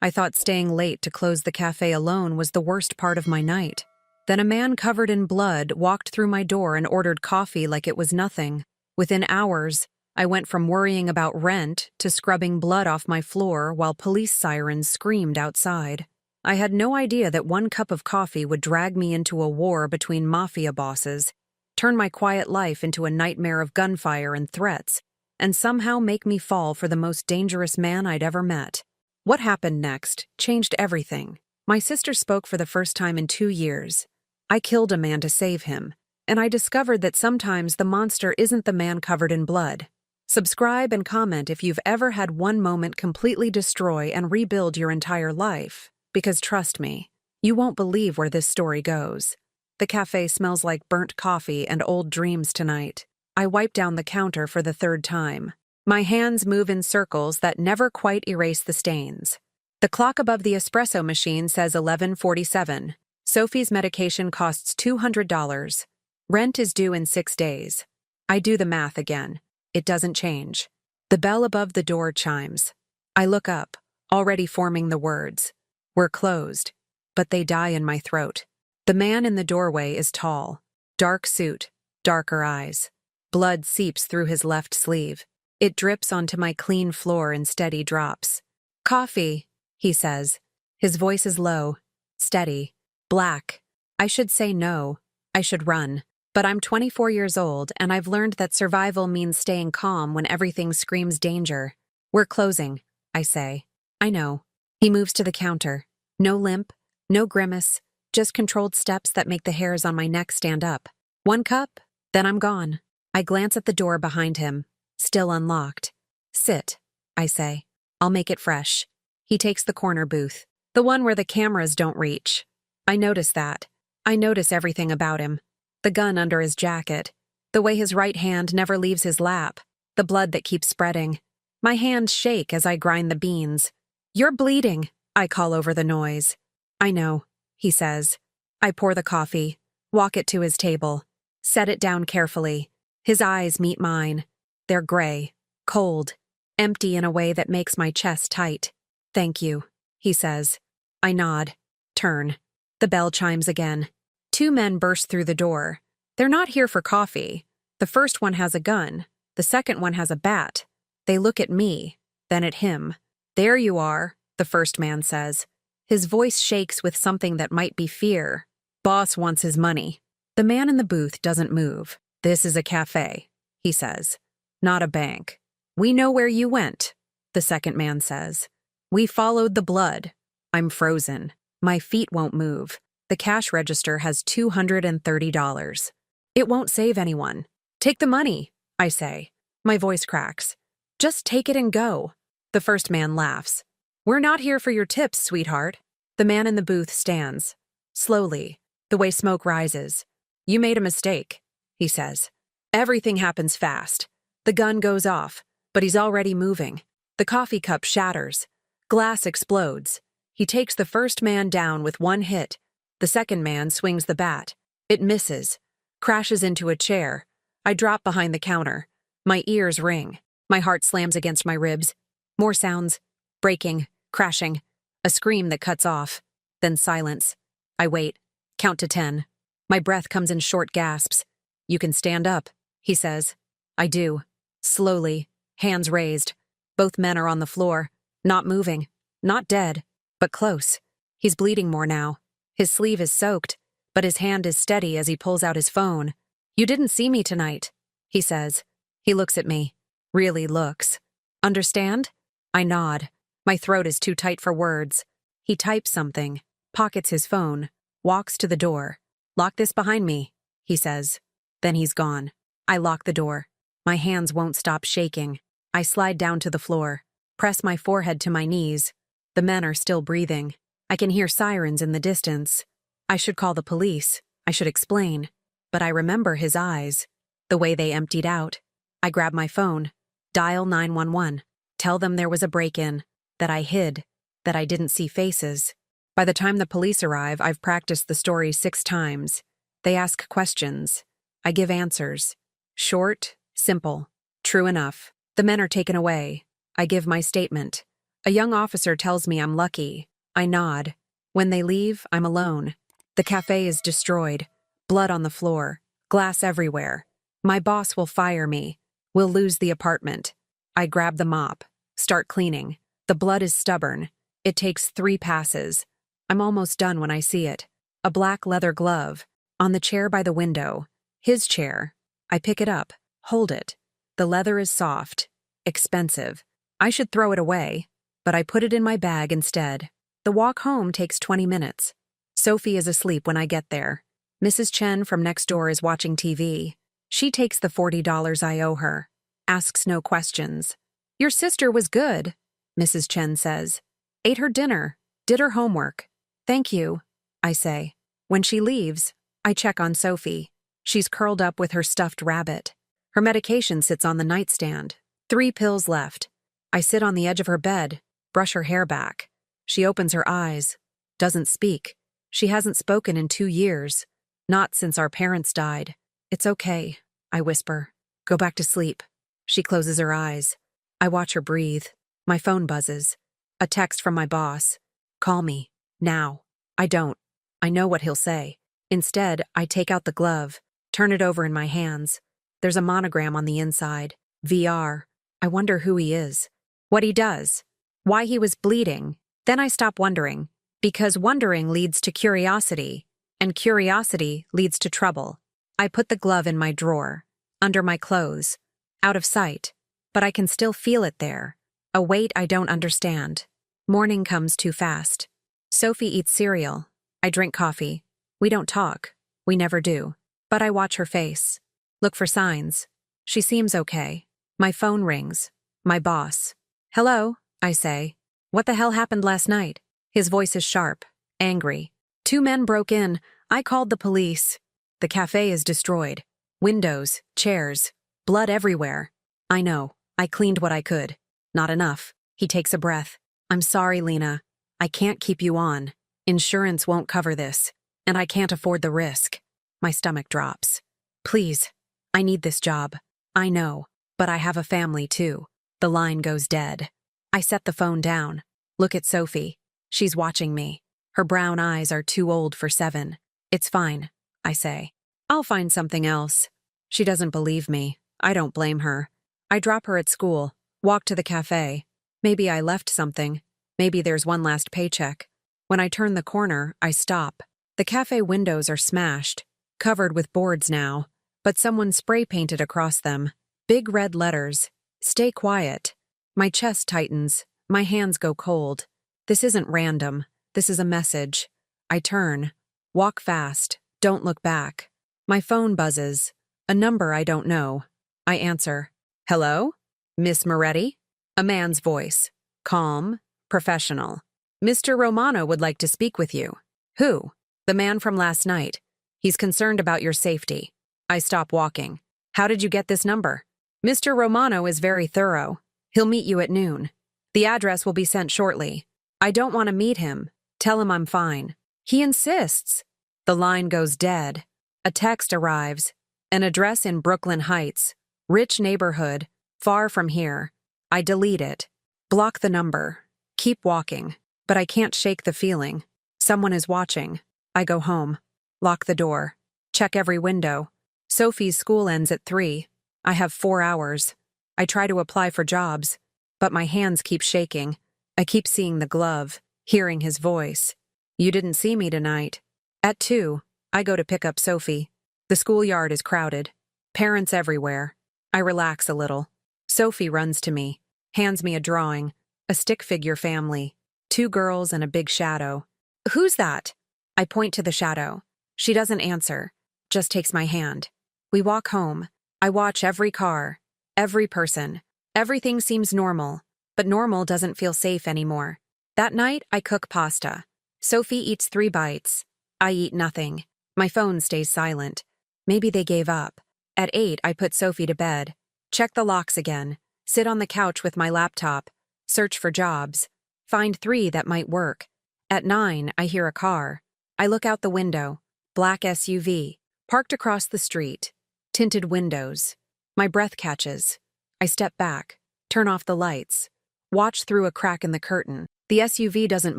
I thought staying late to close the cafe alone was the worst part of my night. Then a man covered in blood walked through my door and ordered coffee like it was nothing. Within hours, I went from worrying about rent to scrubbing blood off my floor while police sirens screamed outside. I had no idea that one cup of coffee would drag me into a war between mafia bosses, turn my quiet life into a nightmare of gunfire and threats, and somehow make me fall for the most dangerous man I'd ever met. What happened next changed everything. My sister spoke for the first time in 2 years. I killed a man to save him, and I discovered that sometimes the monster isn't the man covered in blood. Subscribe and comment if you've ever had one moment completely destroy and rebuild your entire life, because trust me, you won't believe where this story goes. The cafe smells like burnt coffee and old dreams tonight. I wipe down the counter for the 3rd time. My hands move in circles that never quite erase the stains. The clock above the espresso machine says 11:47. Sophie's medication costs $200. Rent is due in 6 days. I do the math again. It doesn't change. The bell above the door chimes. I look up, already forming the words. We're closed. But they die in my throat. The man in the doorway is tall. Dark suit, darker eyes. Blood seeps through his left sleeve. It drips onto my clean floor in steady drops. Coffee, he says. His voice is low, steady, black. I should say no. I should run. But I'm 24 years old, and I've learned that survival means staying calm when everything screams danger. We're closing, I say. I know. He moves to the counter. No limp, no grimace, just controlled steps that make the hairs on my neck stand up. 1 cup, then I'm gone. I glance at the door behind him. Still unlocked. Sit, I say. I'll make it fresh. He takes the corner booth, the one where the cameras don't reach. I notice that. I notice everything about him. The gun under his jacket. The way his right hand never leaves his lap. The blood that keeps spreading. My hands shake as I grind the beans. You're bleeding, I call over the noise. I know, he says. I pour the coffee, walk it to his table, set it down carefully. His eyes meet mine. They're gray, cold, empty in a way that makes my chest tight. Thank you, he says. I nod, turn. The bell chimes again. 2 men burst through the door. They're not here for coffee. The first one has a gun. The second one has a bat. They look at me, then at him. There you are, the first man says. His voice shakes with something that might be fear. Boss wants his money. The man in the booth doesn't move. This is a cafe, he says. Not a bank. We know where you went, the second man says. We followed the blood. I'm frozen. My feet won't move. The cash register has $230. It won't save anyone. Take the money, I say. My voice cracks. Just take it and go. The first man laughs. We're not here for your tips, sweetheart. The man in the booth stands. Slowly, the way smoke rises. You made a mistake, he says. Everything happens fast. The gun goes off, but he's already moving. The coffee cup shatters. Glass explodes. He takes the first man down with 1 hit. The second man swings the bat. It misses. Crashes into a chair. I drop behind the counter. My ears ring. My heart slams against my ribs. More sounds. Breaking. Crashing. A scream that cuts off. Then silence. I wait. Count to 10. My breath comes in short gasps. You can stand up, he says. I do. Slowly. Hands raised. Both men are on the floor. Not moving. Not dead. But close. He's bleeding more now. His sleeve is soaked, but his hand is steady as he pulls out his phone. You didn't see me tonight, he says. He looks at me. Really looks. Understand? I nod. My throat is too tight for words. He types something, pockets his phone, walks to the door. Lock this behind me, he says. Then he's gone. I lock the door. My hands won't stop shaking. I slide down to the floor, press my forehead to my knees. The men are still breathing. I can hear sirens in the distance. I should call the police. I should explain. But I remember his eyes, the way they emptied out. I grab my phone, dial 911, tell them there was a break-in, that I hid, that I didn't see faces. By the time the police arrive, I've practiced the story 6 times. They ask questions. I give answers. Short, simple, true enough. The men are taken away. I give my statement. A young officer tells me I'm lucky. I nod. When they leave, I'm alone. The cafe is destroyed. Blood on the floor. Glass everywhere. My boss will fire me. We'll lose the apartment. I grab the mop. Start cleaning. The blood is stubborn. It takes 3 passes. I'm almost done when I see it. A black leather glove. On the chair by the window. His chair. I pick it up. Hold it. The leather is soft. Expensive. I should throw it away, but I put it in my bag instead. The walk home takes 20 minutes. Sophie is asleep when I get there. Mrs. Chen from next door is watching TV. She takes the $40 I owe her. Asks no questions. Your sister was good, Mrs. Chen says. Ate her dinner. Did her homework. Thank you, I say. When she leaves, I check on Sophie. She's curled up with her stuffed rabbit. Her medication sits on the nightstand. 3 pills left. I sit on the edge of her bed, brush her hair back. She opens her eyes. Doesn't speak. She hasn't spoken in 2 years. Not since our parents died. It's okay, I whisper. Go back to sleep. She closes her eyes. I watch her breathe. My phone buzzes. A text from my boss. Call me. Now. I don't. I know what he'll say. Instead, I take out the glove, turn it over in my hands. There's a monogram on the inside. VR. I wonder who he is. What he does. Why he was bleeding. Then I stop wondering. Because wondering leads to curiosity. And curiosity leads to trouble. I put the glove in my drawer. Under my clothes. Out of sight. But I can still feel it there. A weight I don't understand. Morning comes too fast. Sophie eats cereal. I drink coffee. We don't talk. We never do. But I watch her face. Look for signs. She seems okay. My phone rings. My boss. Hello, I say. What the hell happened last night? His voice is sharp, angry. 2 men broke in. I called the police. The cafe is destroyed. Windows, chairs, blood everywhere. I know. I cleaned what I could. Not enough. He takes a breath. I'm sorry, Lena. I can't keep you on. Insurance won't cover this, and I can't afford the risk. My stomach drops. Please, I need this job. I know, but I have a family too. The line goes dead. I set the phone down. Look at Sophie. She's watching me. Her brown eyes are too old for 7. It's fine, I say. I'll find something else. She doesn't believe me. I don't blame her. I drop her at school, walk to the cafe. Maybe I left something. Maybe there's one last paycheck. When I turn the corner, I stop. The cafe windows are smashed, covered with boards now, but someone spray-painted across them. Big red letters. Stay quiet. My chest tightens. My hands go cold. This isn't random. This is a message. I turn. Walk fast. Don't look back. My phone buzzes. A number I don't know. I answer. Hello? Miss Moretti? A man's voice. Calm. Professional. Mr. Romano would like to speak with you. Who? The man from last night. He's concerned about your safety. I stop walking. How did you get this number? Mr. Romano is very thorough. He'll meet you at noon. The address will be sent shortly. I don't want to meet him. Tell him I'm fine. He insists. The line goes dead. A text arrives. An address in Brooklyn Heights. Rich neighborhood. Far from here. I delete it. Block the number. Keep walking. But I can't shake the feeling. Someone is watching. I go home. Lock the door. Check every window. Sophie's school ends at 3. I have 4 hours. I try to apply for jobs, but my hands keep shaking. I keep seeing the glove, hearing his voice. You didn't see me tonight. At 2, I go to pick up Sophie. The schoolyard is crowded. Parents everywhere. I relax a little. Sophie runs to me, hands me a drawing, a stick figure family, 2 girls and a big shadow. Who's that? I point to the shadow. She doesn't answer, just takes my hand. We walk home. I watch every car, every person. Everything seems normal, but normal doesn't feel safe anymore. That night, I cook pasta. Sophie eats 3 bites. I eat nothing. My phone stays silent. Maybe they gave up. At 8, I put Sophie to bed. Check the locks again. Sit on the couch with my laptop. Search for jobs. Find 3 that might work. At 9, I hear a car. I look out the window. Black SUV. Parked across the street. Tinted windows. My breath catches. I step back. Turn off the lights. Watch through a crack in the curtain. The SUV doesn't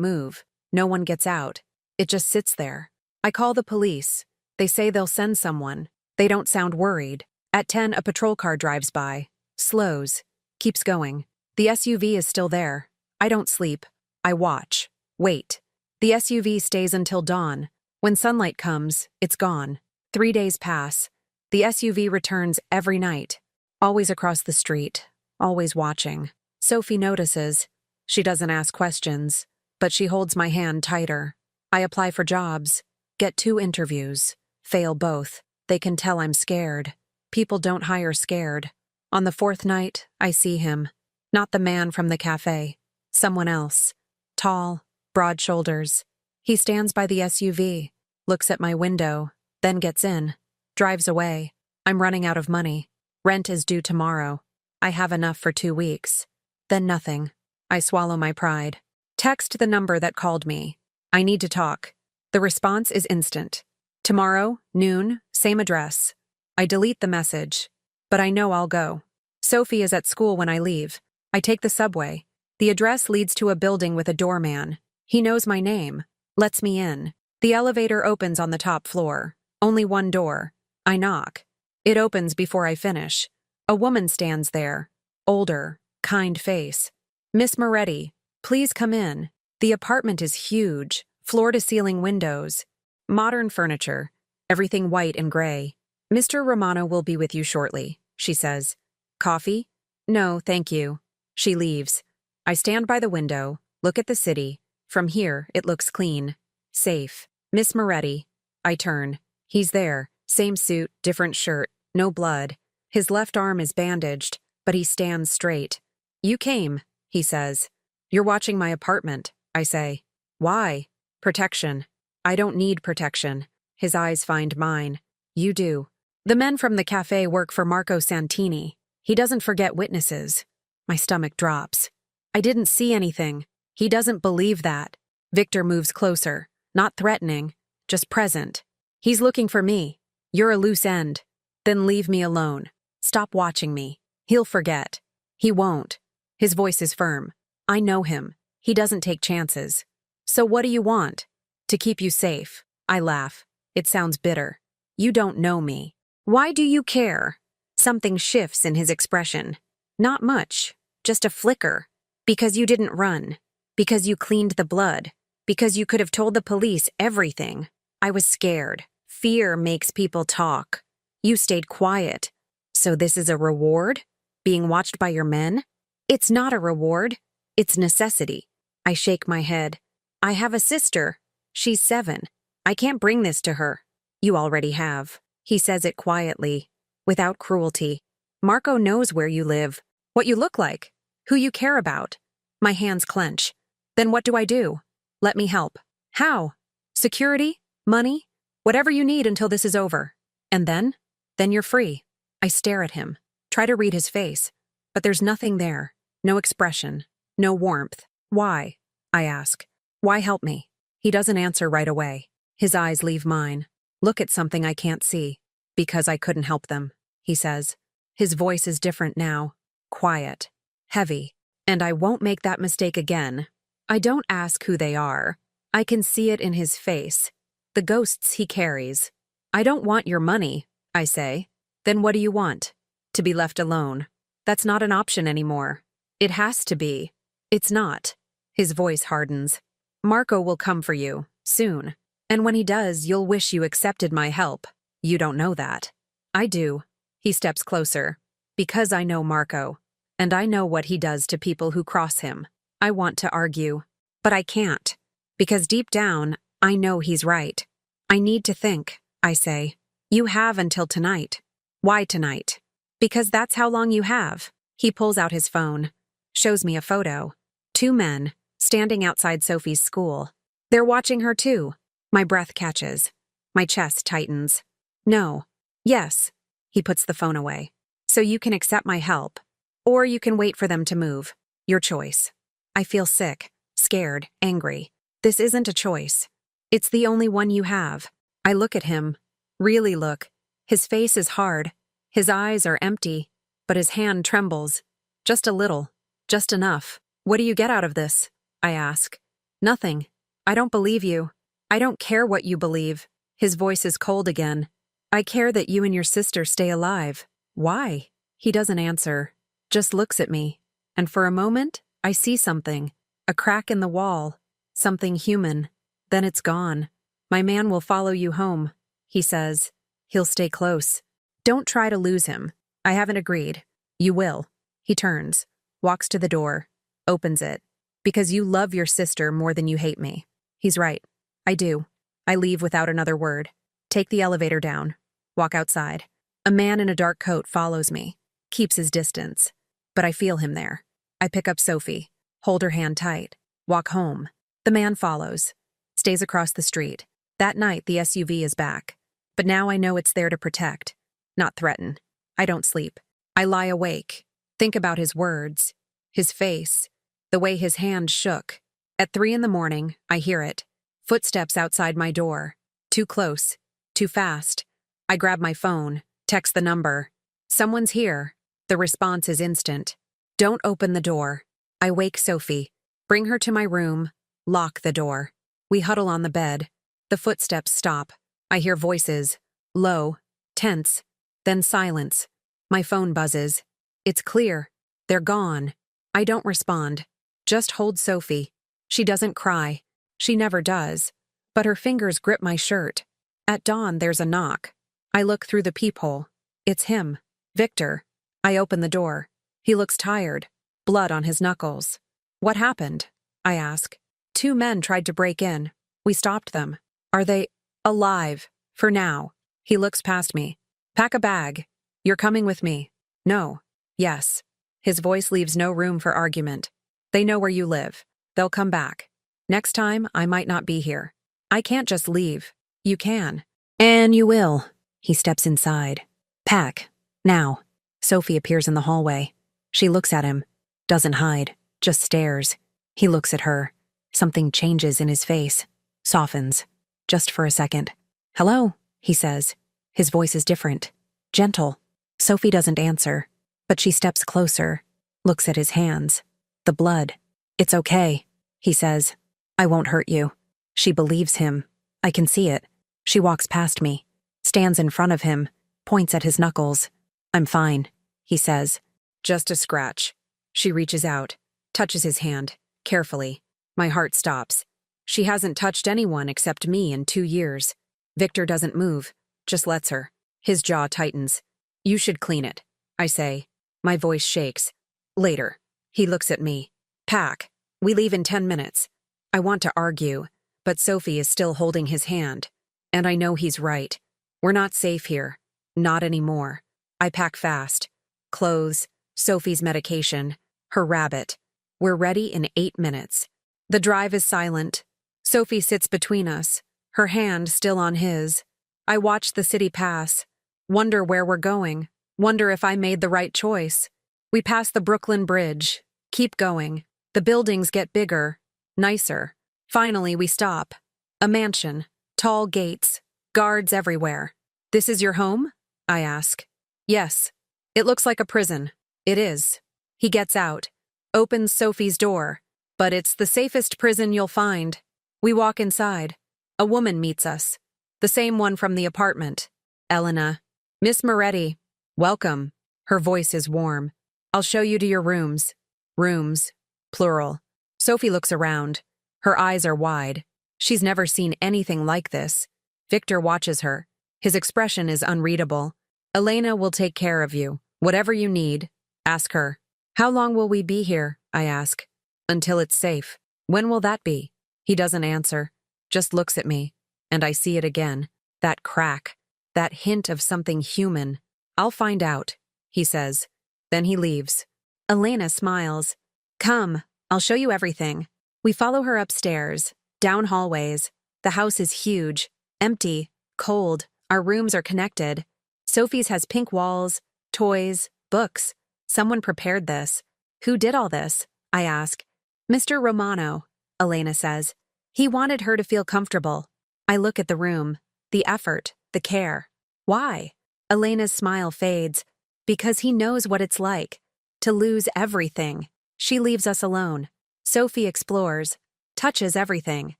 move. No one gets out. It just sits there. I call the police. They say they'll send someone. They don't sound worried. At 10, a patrol car drives by. Slows. Keeps going. The SUV is still there. I don't sleep. I watch. Wait. The SUV stays until dawn. When sunlight comes, it's gone. 3 days pass. The SUV returns every night. Always across the street. Always watching. Sophie notices. She doesn't ask questions, but she holds my hand tighter. I apply for jobs. Get 2 interviews. Fail both. They can tell I'm scared. People don't hire scared. On the 4th night, I see him. Not the man from the cafe. Someone else. Tall, broad shoulders. He stands by the SUV, looks at my window, then gets in, drives away. I'm running out of money. Rent is due tomorrow. I have enough for 2 weeks. Then nothing. I swallow my pride. Text the number that called me. I need to talk. The response is instant. Tomorrow, noon, same address. I delete the message. But I know I'll go. Sophie is at school when I leave. I take the subway. The address leads to a building with a doorman. He knows my name. Lets me in. The elevator opens on the top floor. Only one door. I knock. It opens before I finish. A woman stands there. Older, kind face. Miss Moretti, please come in. The apartment is huge. Floor-to-ceiling windows. Modern furniture. Everything white and gray. Mr. Romano will be with you shortly, she says. Coffee? No, thank you. She leaves. I stand by the window, look at the city. From here, it looks clean. Safe. Miss Moretti. I turn. He's there. Same suit, different shirt. No blood. His left arm is bandaged, but he stands straight. You came, he says. You're watching my apartment, I say. Why? Protection. I don't need protection. His eyes find mine. You do. The men from the cafe work for Marco Santini. He doesn't forget witnesses. My stomach drops. I didn't see anything. He doesn't believe that. Victor moves closer, not threatening, just present. He's looking for me. You're a loose end. Then leave me alone. Stop watching me. He'll forget. He won't. His voice is firm. I know him. He doesn't take chances. So what do you want? To keep you safe. I laugh. It sounds bitter. You don't know me. Why do you care? Something shifts in his expression. Not much. Just a flicker. Because you didn't run. Because you cleaned the blood. Because you could have told the police everything. I was scared. Fear makes people talk. You stayed quiet. So this is a reward? Being watched by your men? It's not a reward. It's necessity. I shake my head. I have a sister. She's 7. I can't bring this to her. You already have. He says it quietly, without cruelty. Marco knows where you live, what you look like, who you care about. My hands clench. Then what do I do? Let me help. How? Security? Money? Whatever you need until this is over. And then? Then you're free. I stare at him, try to read his face, but there's nothing there. No expression, no warmth. Why? I ask. Why help me? He doesn't answer right away. His eyes leave mine. Look at something I can't see. Because I couldn't help them, he says. His voice is different now. Quiet. Heavy. And I won't make that mistake again. I don't ask who they are. I can see it in his face. The ghosts he carries. I don't want your money, I say. Then what do you want? To be left alone. That's not an option anymore. It has to be. It's not. His voice hardens. Marco will come for you, soon. And when he does, you'll wish you accepted my help. You don't know that. I do. He steps closer. Because I know Marco. And I know what he does to people who cross him. I want to argue. But I can't. Because deep down, I know he's right. I need to think, I say. You have until tonight. Why tonight? Because that's how long you have. He pulls out his phone. Shows me a photo. 2 men, standing outside Sophie's school. They're watching her too. My breath catches. My chest tightens. No. Yes. He puts the phone away. So you can accept my help. Or you can wait for them to move. Your choice. I feel sick, scared, angry. This isn't a choice. It's the only one you have. I look at him. Really look. His face is hard. His eyes are empty. But his hand trembles. Just a little. Just enough. What do you get out of this? I ask. Nothing. I don't believe you. I don't care what you believe. His voice is cold again. I care that you and your sister stay alive. Why? He doesn't answer, just looks at me. And for a moment, I see something. A crack in the wall. Something human. Then it's gone. My man will follow you home, he says. He'll stay close. Don't try to lose him. I haven't agreed. You will. He turns, walks to the door, opens it. Because you love your sister more than you hate me. He's right. I do. I leave without another word. Take the elevator down. Walk outside. A man in a dark coat follows me. Keeps his distance. But I feel him there. I pick up Sophie. Hold her hand tight. Walk home. The man follows. Stays across the street. That night, the SUV is back. But now I know it's there to protect, not threaten. I don't sleep. I lie awake. Think about his words. His face. The way his hand shook. At 3 a.m, I hear it. Footsteps outside my door. Too close. Too fast. I grab my phone. Text the number. Someone's here. The response is instant. Don't open the door. I wake Sophie. Bring her to my room. Lock the door. We huddle on the bed. The footsteps stop. I hear voices. Low. Tense. Then silence. My phone buzzes. It's clear. They're gone. I don't respond. Just hold Sophie. She doesn't cry. She never does. But her fingers grip my shirt. At dawn, there's a knock. I look through the peephole. It's him. Victor. I open the door. He looks tired. Blood on his knuckles. What happened? I ask. 2 men tried to break in. We stopped them. Are they alive? For now. He looks past me. Pack a bag. You're coming with me. No. Yes. His voice leaves no room for argument. They know where you live. They'll come back. Next time, I might not be here. I can't just leave. You can. And you will. He steps inside. Pack. Now. Sophie appears in the hallway. She looks at him. Doesn't hide. Just stares. He looks at her. Something changes in his face. Softens. Just for a second. Hello, he says. His voice is different. Gentle. Sophie doesn't answer. But she steps closer. Looks at his hands. The blood. It's okay, he says. I won't hurt you. She believes him. I can see it. She walks past me. Stands in front of him. Points at his knuckles. I'm fine, he says. Just a scratch. She reaches out. Touches his hand. Carefully. My heart stops. She hasn't touched anyone except me in 2 years. Victor doesn't move. Just lets her. His jaw tightens. You should clean it, I say. My voice shakes. Later. He looks at me. Pack. We leave in 10 minutes. I want to argue, but Sophie is still holding his hand. And I know he's right. We're not safe here. Not anymore. I pack fast. Clothes, Sophie's medication, her rabbit. We're ready in 8 minutes. The drive is silent. Sophie sits between us, her hand still on his. I watch the city pass. Wonder where we're going. Wonder if I made the right choice. We pass the Brooklyn Bridge. Keep going. The buildings get bigger, nicer. Finally, we stop. A mansion. Tall gates. Guards everywhere. This is your home? I ask. Yes. It looks like a prison. It is. He gets out. Opens Sophie's door. But it's the safest prison you'll find. We walk inside. A woman meets us. The same one from the apartment. Elena. Miss Moretti. Welcome. Her voice is warm. I'll show you to your rooms. Rooms. Plural. Sophie looks around. Her eyes are wide. She's never seen anything like this. Victor watches her. His expression is unreadable. Elena will take care of you. Whatever you need, ask her. How long will we be here? I ask. Until it's safe. When will that be? He doesn't answer. Just looks at me. And I see it again. That crack. That hint of something human. I'll find out, he says. Then he leaves. Elena smiles. Come, I'll show you everything. We follow her upstairs, down hallways. The house is huge, empty, cold. Our rooms are connected. Sophie's has pink walls, toys, books. Someone prepared this. Who did all this? I ask. Mr. Romano, Elena says. He wanted her to feel comfortable. I look at the room, the effort, the care. Why? Elena's smile fades. Because he knows what it's like. To lose everything. She leaves us alone. Sophie explores, touches everything.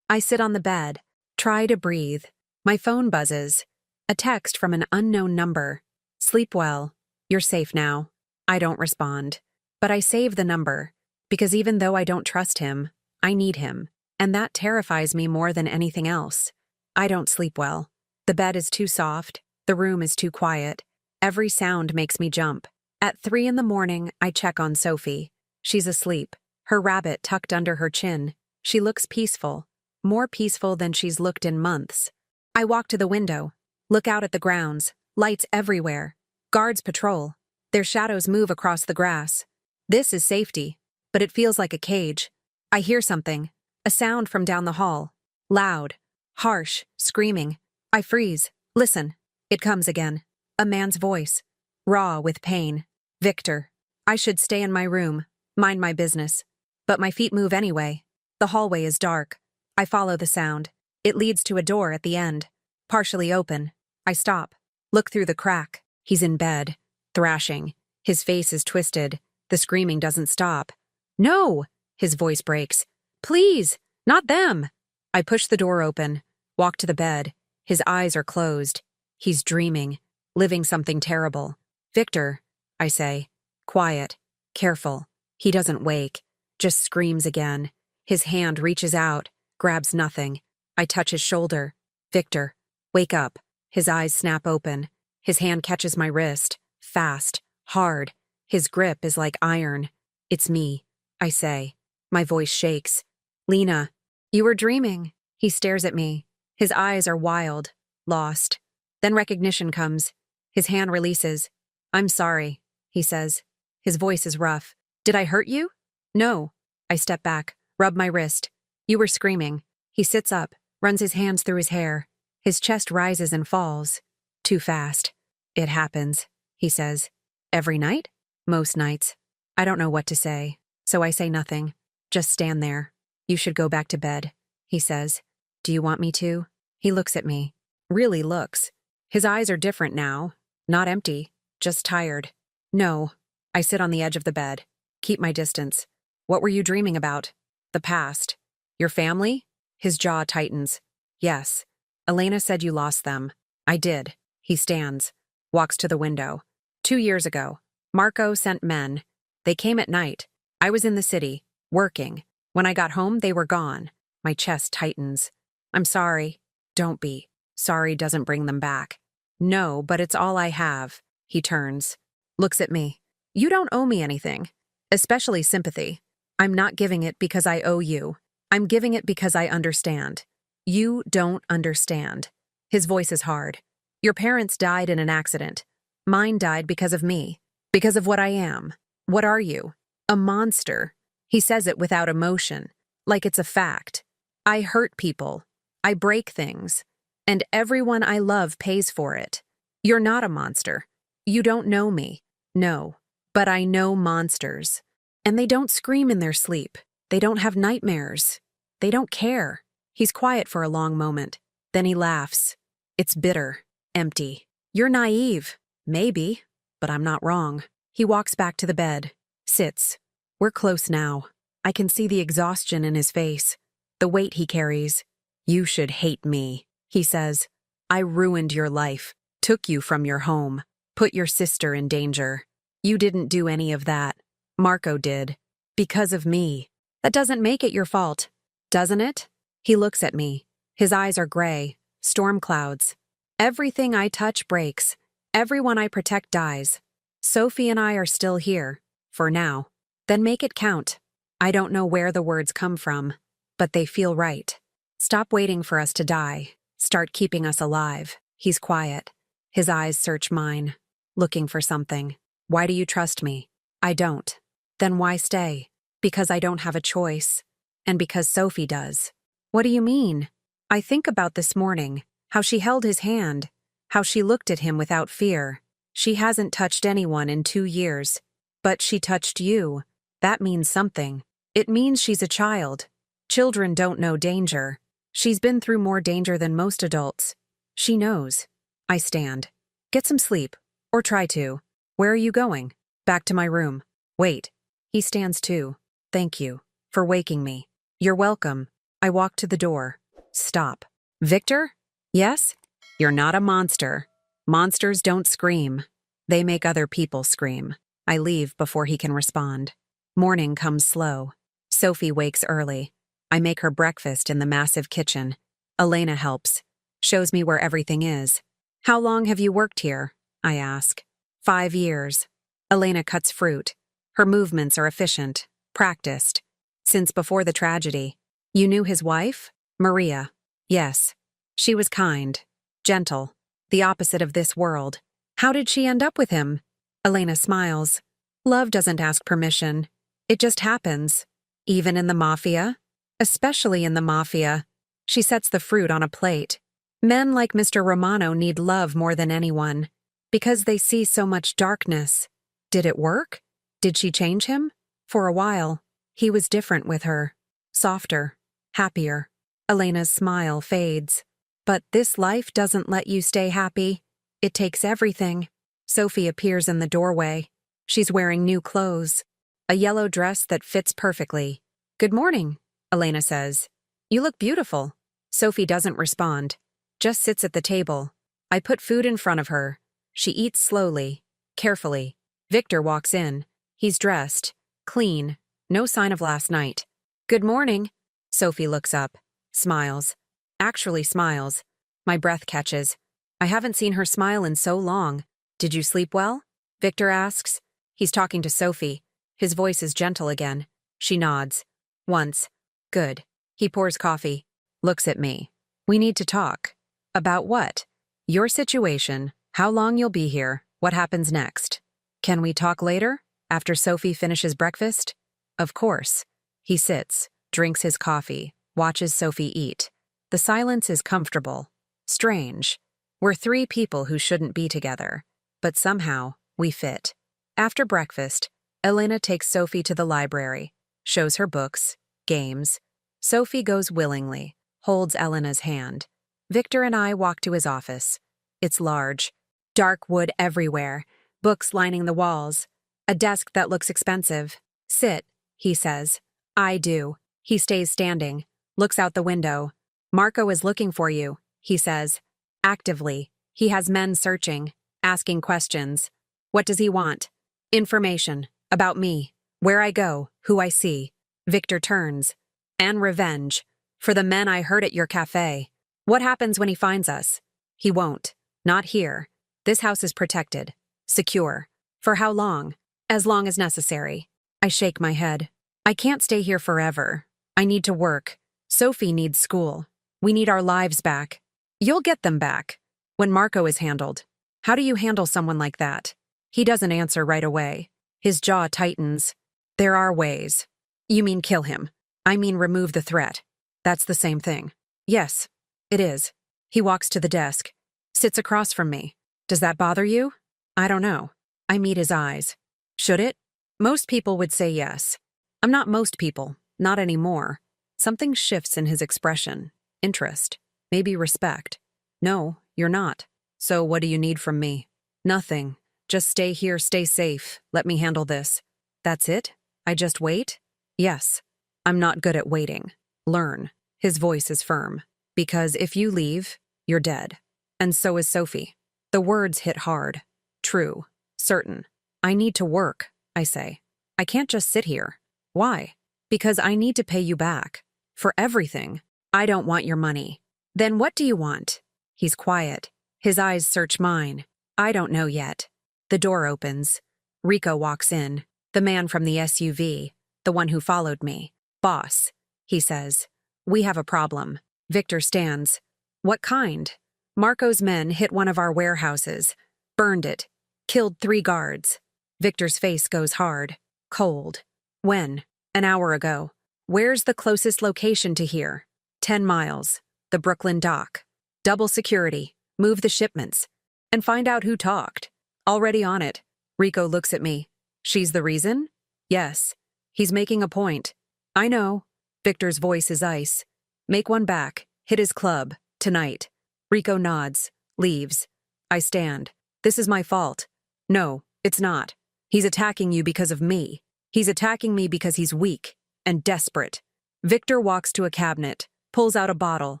I sit on the bed, try to breathe. My phone buzzes. A text from an unknown number. Sleep well. You're safe now. I don't respond. But I save the number, because even though I don't trust him, I need him, and that terrifies me more than anything else. I don't sleep well. The bed is too soft, the room is too quiet. Every sound makes me jump. At 3 in the morning, I check on Sophie. She's asleep, her rabbit tucked under her chin. She looks peaceful, more peaceful than she's looked in months. I walk to the window, look out at the grounds, lights everywhere. Guards patrol. Their shadows move across the grass. This is safety, but it feels like a cage. I hear something, a sound from down the hall. Loud, harsh, screaming. I freeze. Listen. It comes again. A man's voice, raw with pain. Victor. I should stay in my room, mind my business. But my feet move anyway. The hallway is dark. I follow the sound. It leads to a door at the end, partially open. I stop, look through the crack. He's in bed, thrashing. His face is twisted. The screaming doesn't stop. No! His voice breaks. Please! Not them! I push the door open, walk to the bed. His eyes are closed. He's dreaming, living something terrible. Victor, I say. Quiet, careful. He doesn't wake, just screams again. His hand reaches out, grabs nothing. I touch his shoulder. Victor, wake up. His eyes snap open. His hand catches my wrist, fast, hard. His grip is like iron. It's me, I say. My voice shakes. Lena, you were dreaming. He stares at me. His eyes are wild, lost. Then recognition comes. His hand releases. I'm sorry, he says. His voice is rough. Did I hurt you? No. I step back, rub my wrist. You were screaming. He sits up, runs his hands through his hair. His chest rises and falls. Too fast. It happens, he says. Every night? Most nights. I don't know what to say, so I say nothing. Just stand there. You should go back to bed, he says. Do you want me to? He looks at me. Really looks. His eyes are different now. Not empty, just tired. No. I sit on the edge of the bed. Keep my distance. What were you dreaming about? The past. Your family? His jaw tightens. Yes. Elena said you lost them. I did. He stands. Walks to the window. 2 years ago. Marco sent men. They came at night. I was in the city, working. When I got home, they were gone. My chest tightens. I'm sorry. Don't be. Sorry doesn't bring them back. No, but it's all I have. He turns. Looks at me. You don't owe me anything. Especially sympathy. I'm not giving it because I owe you. I'm giving it because I understand. You don't understand. His voice is hard. Your parents died in an accident. Mine died because of me. Because of what I am. What are you? A monster. He says it without emotion, like it's a fact. I hurt people. I break things. And everyone I love pays for it. You're not a monster. You don't know me. No. But I know monsters. And they don't scream in their sleep. They don't have nightmares. They don't care. He's quiet for a long moment. Then he laughs. It's bitter. Empty. You're naive. Maybe. But I'm not wrong. He walks back to the bed. Sits. We're close now. I can see the exhaustion in his face. The weight he carries. You should hate me, he says. I ruined your life. Took you from your home. Put your sister in danger. You didn't do any of that. Marco did. Because of me. That doesn't make it your fault. Doesn't it? He looks at me. His eyes are gray. Storm clouds. Everything I touch breaks. Everyone I protect dies. Sophie and I are still here. For now. Then make it count. I don't know where the words come from, but they feel right. Stop waiting for us to die. Start keeping us alive. He's quiet. His eyes search mine, looking for something. Why do you trust me? I don't. Then why stay? Because I don't have a choice. And because Sophie does. What do you mean? I think about this morning, how she held his hand, how she looked at him without fear. She hasn't touched anyone in 2 years. But she touched you. That means something. It means she's a child. Children don't know danger. She's been through more danger than most adults. She knows. I stand. Get some sleep. Or try to. Where are you going? Back to my room. Wait. He stands too. Thank you. for waking me. You're welcome. I walk to the door. Stop. Victor? Yes? You're not a monster. Monsters don't scream. They make other people scream. I leave before he can respond. Morning comes slow. Sophie wakes early. I make her breakfast in the massive kitchen. Elena helps. Shows me where everything is. How long have you worked here? I ask. 5 years. Elena cuts fruit. Her movements are efficient, practiced. Since before the tragedy. You knew his wife? Maria. Yes. She was kind, gentle, the opposite of this world. How did she end up with him? Elena smiles. Love doesn't ask permission. It just happens. Even in the Mafia? Especially in the Mafia. She sets the fruit on a plate. Men like Mr. Romano need love more than anyone. Because they see so much darkness. Did it work? Did she change him? For a while, he was different with her. Softer. Happier. Elena's smile fades. But this life doesn't let you stay happy. It takes everything. Sophie appears in the doorway. She's wearing new clothes. A yellow dress that fits perfectly. Good morning, Elena says. You look beautiful. Sophie doesn't respond. Just sits at the table. I put food in front of her. She eats slowly, carefully. Victor walks in. He's dressed, clean, no sign of last night. Good morning. Sophie looks up, smiles. Actually smiles. My breath catches. I haven't seen her smile in so long. Did you sleep well? Victor asks. He's talking to Sophie. His voice is gentle again. She nods. Once. Good. He pours coffee. Looks at me. We need to talk. About what? Your situation, how long you'll be here, what happens next. Can we talk later? After Sophie finishes breakfast? Of course. He sits, drinks his coffee, watches Sophie eat. The silence is comfortable. Strange. We're 3 people who shouldn't be together. But somehow, we fit. After breakfast, Elena takes Sophie to the library, shows her books, games. Sophie goes willingly, holds Elena's hand. Victor and I walk to his office. It's large. Dark wood everywhere, books lining the walls. A desk that looks expensive. Sit, he says. I do. He stays standing, looks out the window. Marco is looking for you, he says. Actively. He has men searching, asking questions. What does he want? Information. About me. Where I go. Who I see. Victor turns. And revenge. For the men I heard at your cafe. What happens when he finds us? He won't. Not here. This house is protected. Secure. For how long? As long as necessary. I shake my head. I can't stay here forever. I need to work. Sophie needs school. We need our lives back. You'll get them back. When Marco is handled. How do you handle someone like that? He doesn't answer right away. His jaw tightens. There are ways. You mean kill him. I mean remove the threat. That's the same thing. Yes, it is. He walks to the desk. Sits across from me. Does that bother you? I don't know. I meet his eyes. Should it? Most people would say yes. I'm not most people. Not anymore. Something shifts in his expression. Interest. Maybe respect. No, you're not. So what do you need from me? Nothing. Just stay here, stay safe. Let me handle this. That's it? I just wait? Yes. I'm not good at waiting. Learn. His voice is firm. Because if you leave, you're dead. And so is Sophie. The words hit hard. True. Certain. I need to work, I say. I can't just sit here. Why? Because I need to pay you back. For everything. I don't want your money. Then what do you want? He's quiet. His eyes search mine. I don't know yet. The door opens. Rico walks in. The man from the SUV. The one who followed me. Boss, he says. We have a problem. Victor stands. What kind? Marco's men hit one of our warehouses. Burned it. Killed 3 guards. Victor's face goes hard. Cold. When? An hour ago. Where's the closest location to here? 10 miles. The Brooklyn dock. Double security. Move the shipments. And find out who talked. Already on it. Rico looks at me. She's the reason? Yes. He's making a point. I know. Victor's voice is ice. Make one back. Hit his club. Tonight. Rico nods. Leaves. I stand. This is my fault. No, it's not. He's attacking you because of me. He's attacking me because he's weak. and desperate. Victor walks to a cabinet, pulls out a bottle,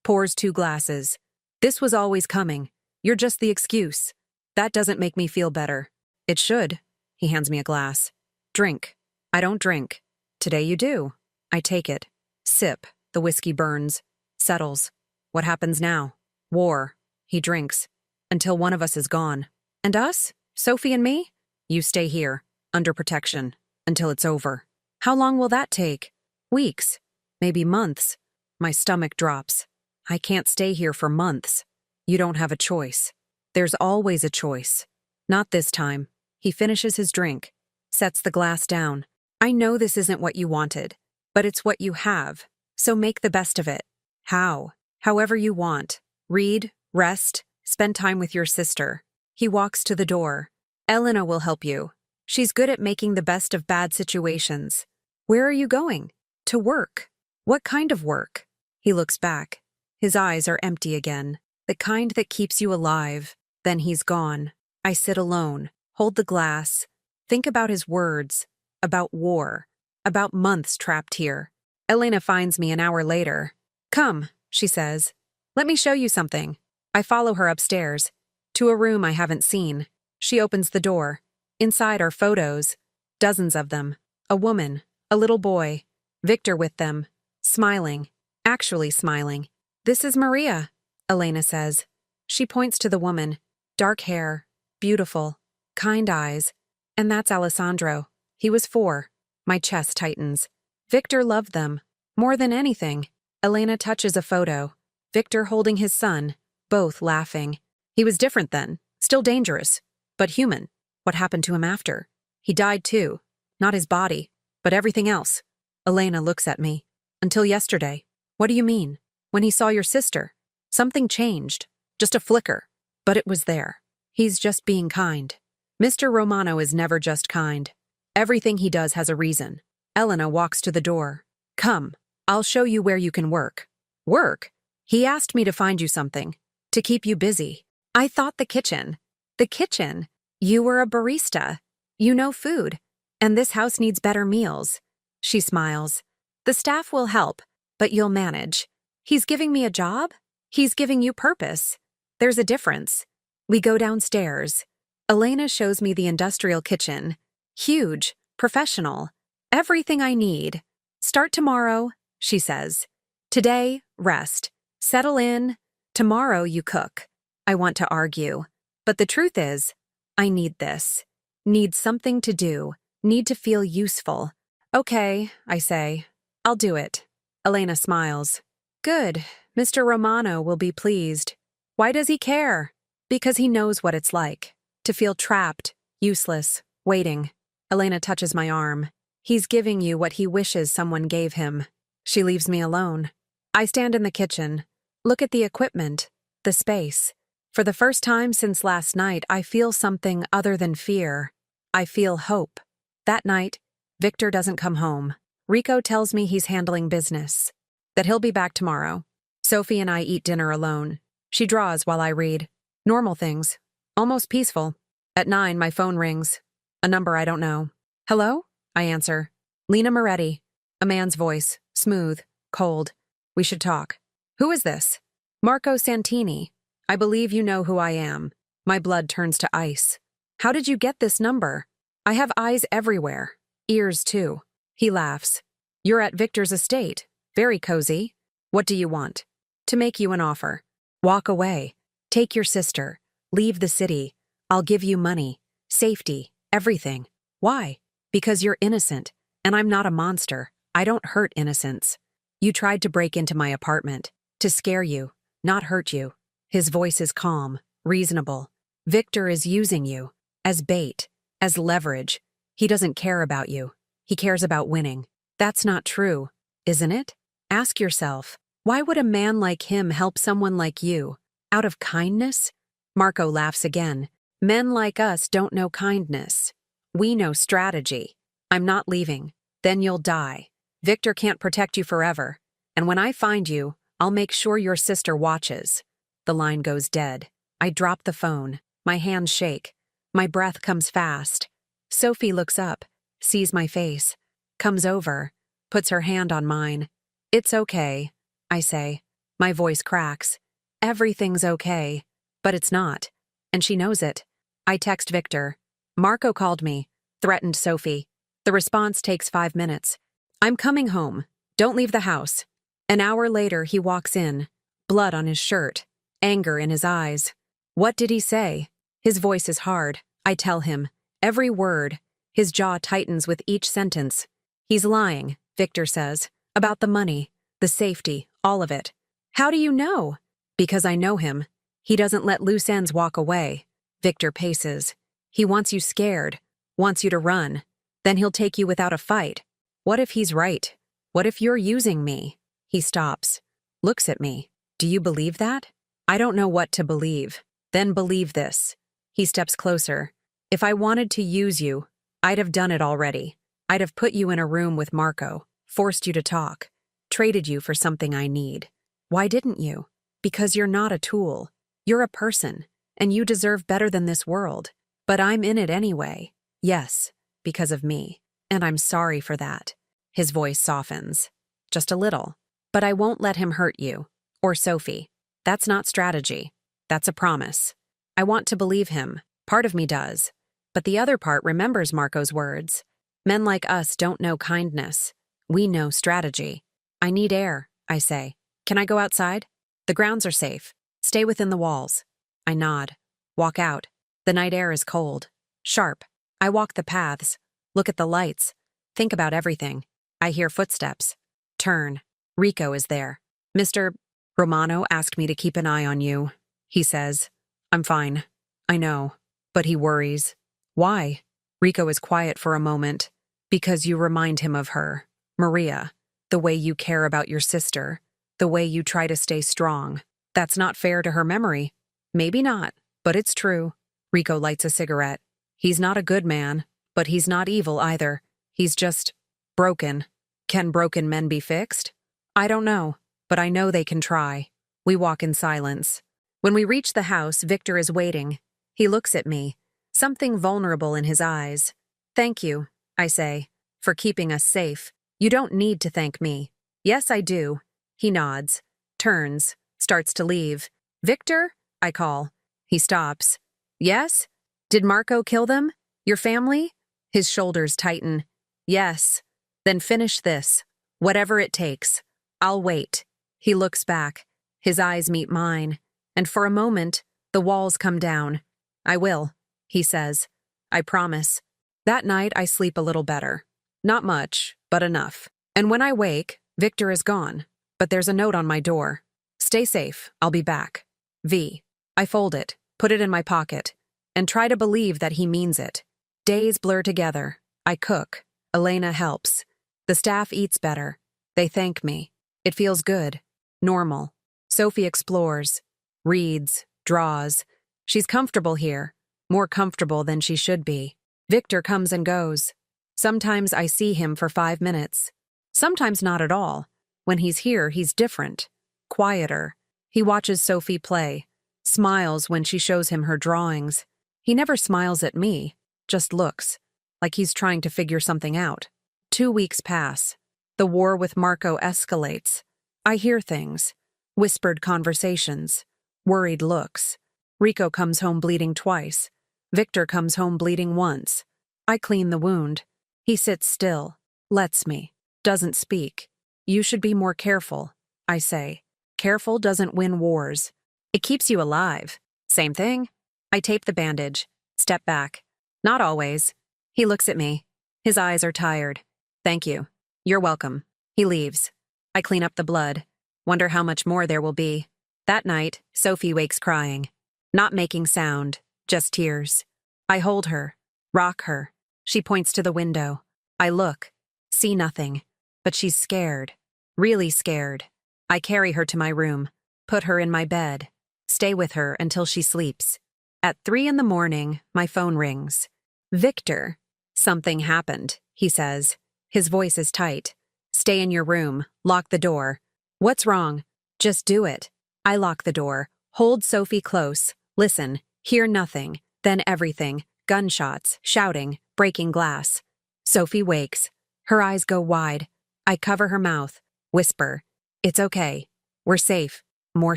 pours 2 glasses. This was always coming. You're just the excuse. That doesn't make me feel better. It should. He hands me a glass. Drink. I don't drink. Today you do. I take it. Sip. The whiskey burns. Settles. What happens now? War. He drinks. Until one of us is gone. And us? Sophie and me? You stay here, under protection, until it's over. How long will that take? Weeks. Maybe months. My stomach drops. I can't stay here for months. You don't have a choice. There's always a choice. Not this time. He finishes his drink, sets the glass down. I know this isn't what you wanted, but it's what you have, so make the best of it. How? However you want. Read, rest, spend time with your sister. He walks to the door. Elena will help you. She's good at making the best of bad situations. Where are you going? To work. What kind of work? He looks back. His eyes are empty again, the kind that keeps you alive. Then he's gone. I sit alone, hold the glass, think about his words, about war, about months trapped here. Elena finds me an hour later. Come, she says. Let me show you something. I follow her upstairs, to a room I haven't seen. She opens the door. Inside are photos, dozens of them. A woman, a little boy, Victor with them, smiling, actually smiling. This is Maria, Elena says. She points to the woman, dark hair, beautiful, kind eyes. And that's Alessandro. He was 4. My chest tightens. Victor loved them, more than anything. Elena touches a photo. Victor holding his son, both laughing. He was different then, still dangerous, but human. What happened to him after? He died too. Not his body, but everything else. Elena looks at me. Until yesterday. What do you mean? When he saw your sister. Something changed. Just a flicker. But it was there. He's just being kind. Mr. Romano is never just kind. Everything he does has a reason. Elena walks to the door. Come, I'll show you where you can work. Work? He asked me to find you something. To keep you busy. I thought the kitchen. The kitchen? You were a barista. You know food. And this house needs better meals. She smiles. The staff will help, but you'll manage. He's giving me a job? He's giving you purpose. There's a difference. We go downstairs. Elena shows me the industrial kitchen. Huge, professional. Everything I need. Start tomorrow, she says. Today, rest. Settle in. Tomorrow you cook. I want to argue. But the truth is, I need this. Need something to do. Need to feel useful. Okay, I say. I'll do it. Elena smiles. Good. Mr. Romano will be pleased. Why does he care? Because he knows what it's like. To feel trapped, useless, waiting. Elena touches my arm. He's giving you what he wishes someone gave him. She leaves me alone. I stand in the kitchen. Look at the equipment. The space. For the first time since last night, I feel something other than fear. I feel hope. That night, Victor doesn't come home. Rico tells me he's handling business. That he'll be back tomorrow. Sophie and I eat dinner alone. She draws while I read. Normal things. Almost peaceful. At 9, my phone rings. A number I don't know. Hello? I answer. Lena Moretti. A man's voice. Smooth. Cold. We should talk. Who is this? Marco Santini. I believe you know who I am. My blood turns to ice. How did you get this number? I have eyes everywhere. Ears too. He laughs. You're at Victor's estate. Very cozy. What do you want? To make you an offer. Walk away. Take your sister. Leave the city. I'll give you money. Safety. Everything. Why? Because you're innocent. And I'm not a monster. I don't hurt innocents. You tried to break into my apartment. To scare you. Not hurt you. His voice is calm. Reasonable. Victor is using you. As bait. As leverage. He doesn't care about you. He cares about winning. That's not true, isn't it? Ask yourself, why would a man like him help someone like you? Out of kindness? Marco laughs again. Men like us don't know kindness. We know strategy. I'm not leaving. Then you'll die. Victor can't protect you forever. And when I find you, I'll make sure your sister watches. The line goes dead. I drop the phone. My hands shake. My breath comes fast. Sophie looks up, sees my face, comes over. puts her hand on mine. It's okay, I say. My voice cracks. Everything's okay. But it's not. And she knows it. I text Victor. Marco called me, threatened Sophie. The response takes 5 minutes. I'm coming home. Don't leave the house. An hour later, he walks in. Blood on his shirt. Anger in his eyes. What did he say? His voice is hard. I tell him. Every word. His jaw tightens with each sentence. He's lying, Victor says. About the money, the safety, all of it. How do you know? Because I know him. He doesn't let loose ends walk away. Victor paces. He wants you scared. Wants you to run. Then he'll take you without a fight. What if he's right? What if you're using me? He stops. Looks at me. Do you believe that? I don't know what to believe. Then believe this. He steps closer. If I wanted to use you, I'd have done it already. I'd have put you in a room with Marco, forced you to talk, traded you for something I need. Why didn't you? Because you're not a tool. You're a person, and you deserve better than this world. But I'm in it anyway. Yes, because of me. And I'm sorry for that. His voice softens. Just a little. But I won't let him hurt you. Or Sophie. That's not strategy. That's a promise. I want to believe him. Part of me does. But the other part remembers Marco's words. Men like us don't know kindness. We know strategy. I need air, I say. Can I go outside? The grounds are safe. Stay within the walls. I nod. Walk out. The night air is cold. Sharp. I walk the paths. Look at the lights. Think about everything. I hear footsteps. Turn. Rico is there. Mr. Romano asked me to keep an eye on you. He says. I'm fine. I know. But he worries. Why? Rico is quiet for a moment. Because you remind him of her. Maria. The way you care about your sister. The way you try to stay strong. That's not fair to her memory. Maybe not, but it's true. Rico lights a cigarette. He's not a good man, but he's not evil either. He's just broken. Can broken men be fixed? I don't know, but I know they can try. We walk in silence. When we reach the house, Victor is waiting. He looks at me, something vulnerable in his eyes. Thank you, I say, for keeping us safe. You don't need to thank me. Yes, I do. He nods, turns, starts to leave. Victor? I call. He stops. Yes? Did Marco kill them? Your family? His shoulders tighten. Yes. Then finish this. Whatever it takes. I'll wait. He looks back. His eyes meet mine. And for a moment, the walls come down. I will, he says. I promise. That night, I sleep a little better. Not much, but enough. And when I wake, Victor is gone. But there's a note on my door. Stay safe. I'll be back. V. I fold it, put it in my pocket, and try to believe that he means it. Days blur together. I cook. Elena helps. The staff eats better. They thank me. It feels good. Normal. Sophie explores. Reads. Draws. She's comfortable here. More comfortable than she should be. Victor comes and goes. Sometimes I see him for 5 minutes. Sometimes not at all. When he's here, he's different. Quieter. He watches Sophie play. Smiles when she shows him her drawings. He never smiles at me, just looks, like he's trying to figure something out. 2 weeks pass. The war with Marco escalates. I hear things. Whispered conversations. Worried looks. Rico comes home bleeding twice. Victor comes home bleeding once. I clean the wound. He sits still. Lets me. Doesn't speak. You should be more careful, I say. Careful doesn't win wars. It keeps you alive. Same thing. I tape the bandage. Step back. Not always. He looks at me. His eyes are tired. Thank you. You're welcome. He leaves. I clean up the blood. Wonder how much more there will be. That night, Sophie wakes crying. Not making sound, just tears. I hold her. Rock her. She points to the window. I look. See nothing. But she's scared. Really scared. I carry her to my room. Put her in my bed. Stay with her until she sleeps. At 3 a.m, my phone rings. Victor. Something happened, he says. His voice is tight. Stay in your room. Lock the door. What's wrong? Just do it. I lock the door. Hold Sophie close. Listen. Hear nothing. Then everything. Gunshots. Shouting. Breaking glass. Sophie wakes. Her eyes go wide. I cover her mouth, whisper, "It's okay. We're safe." More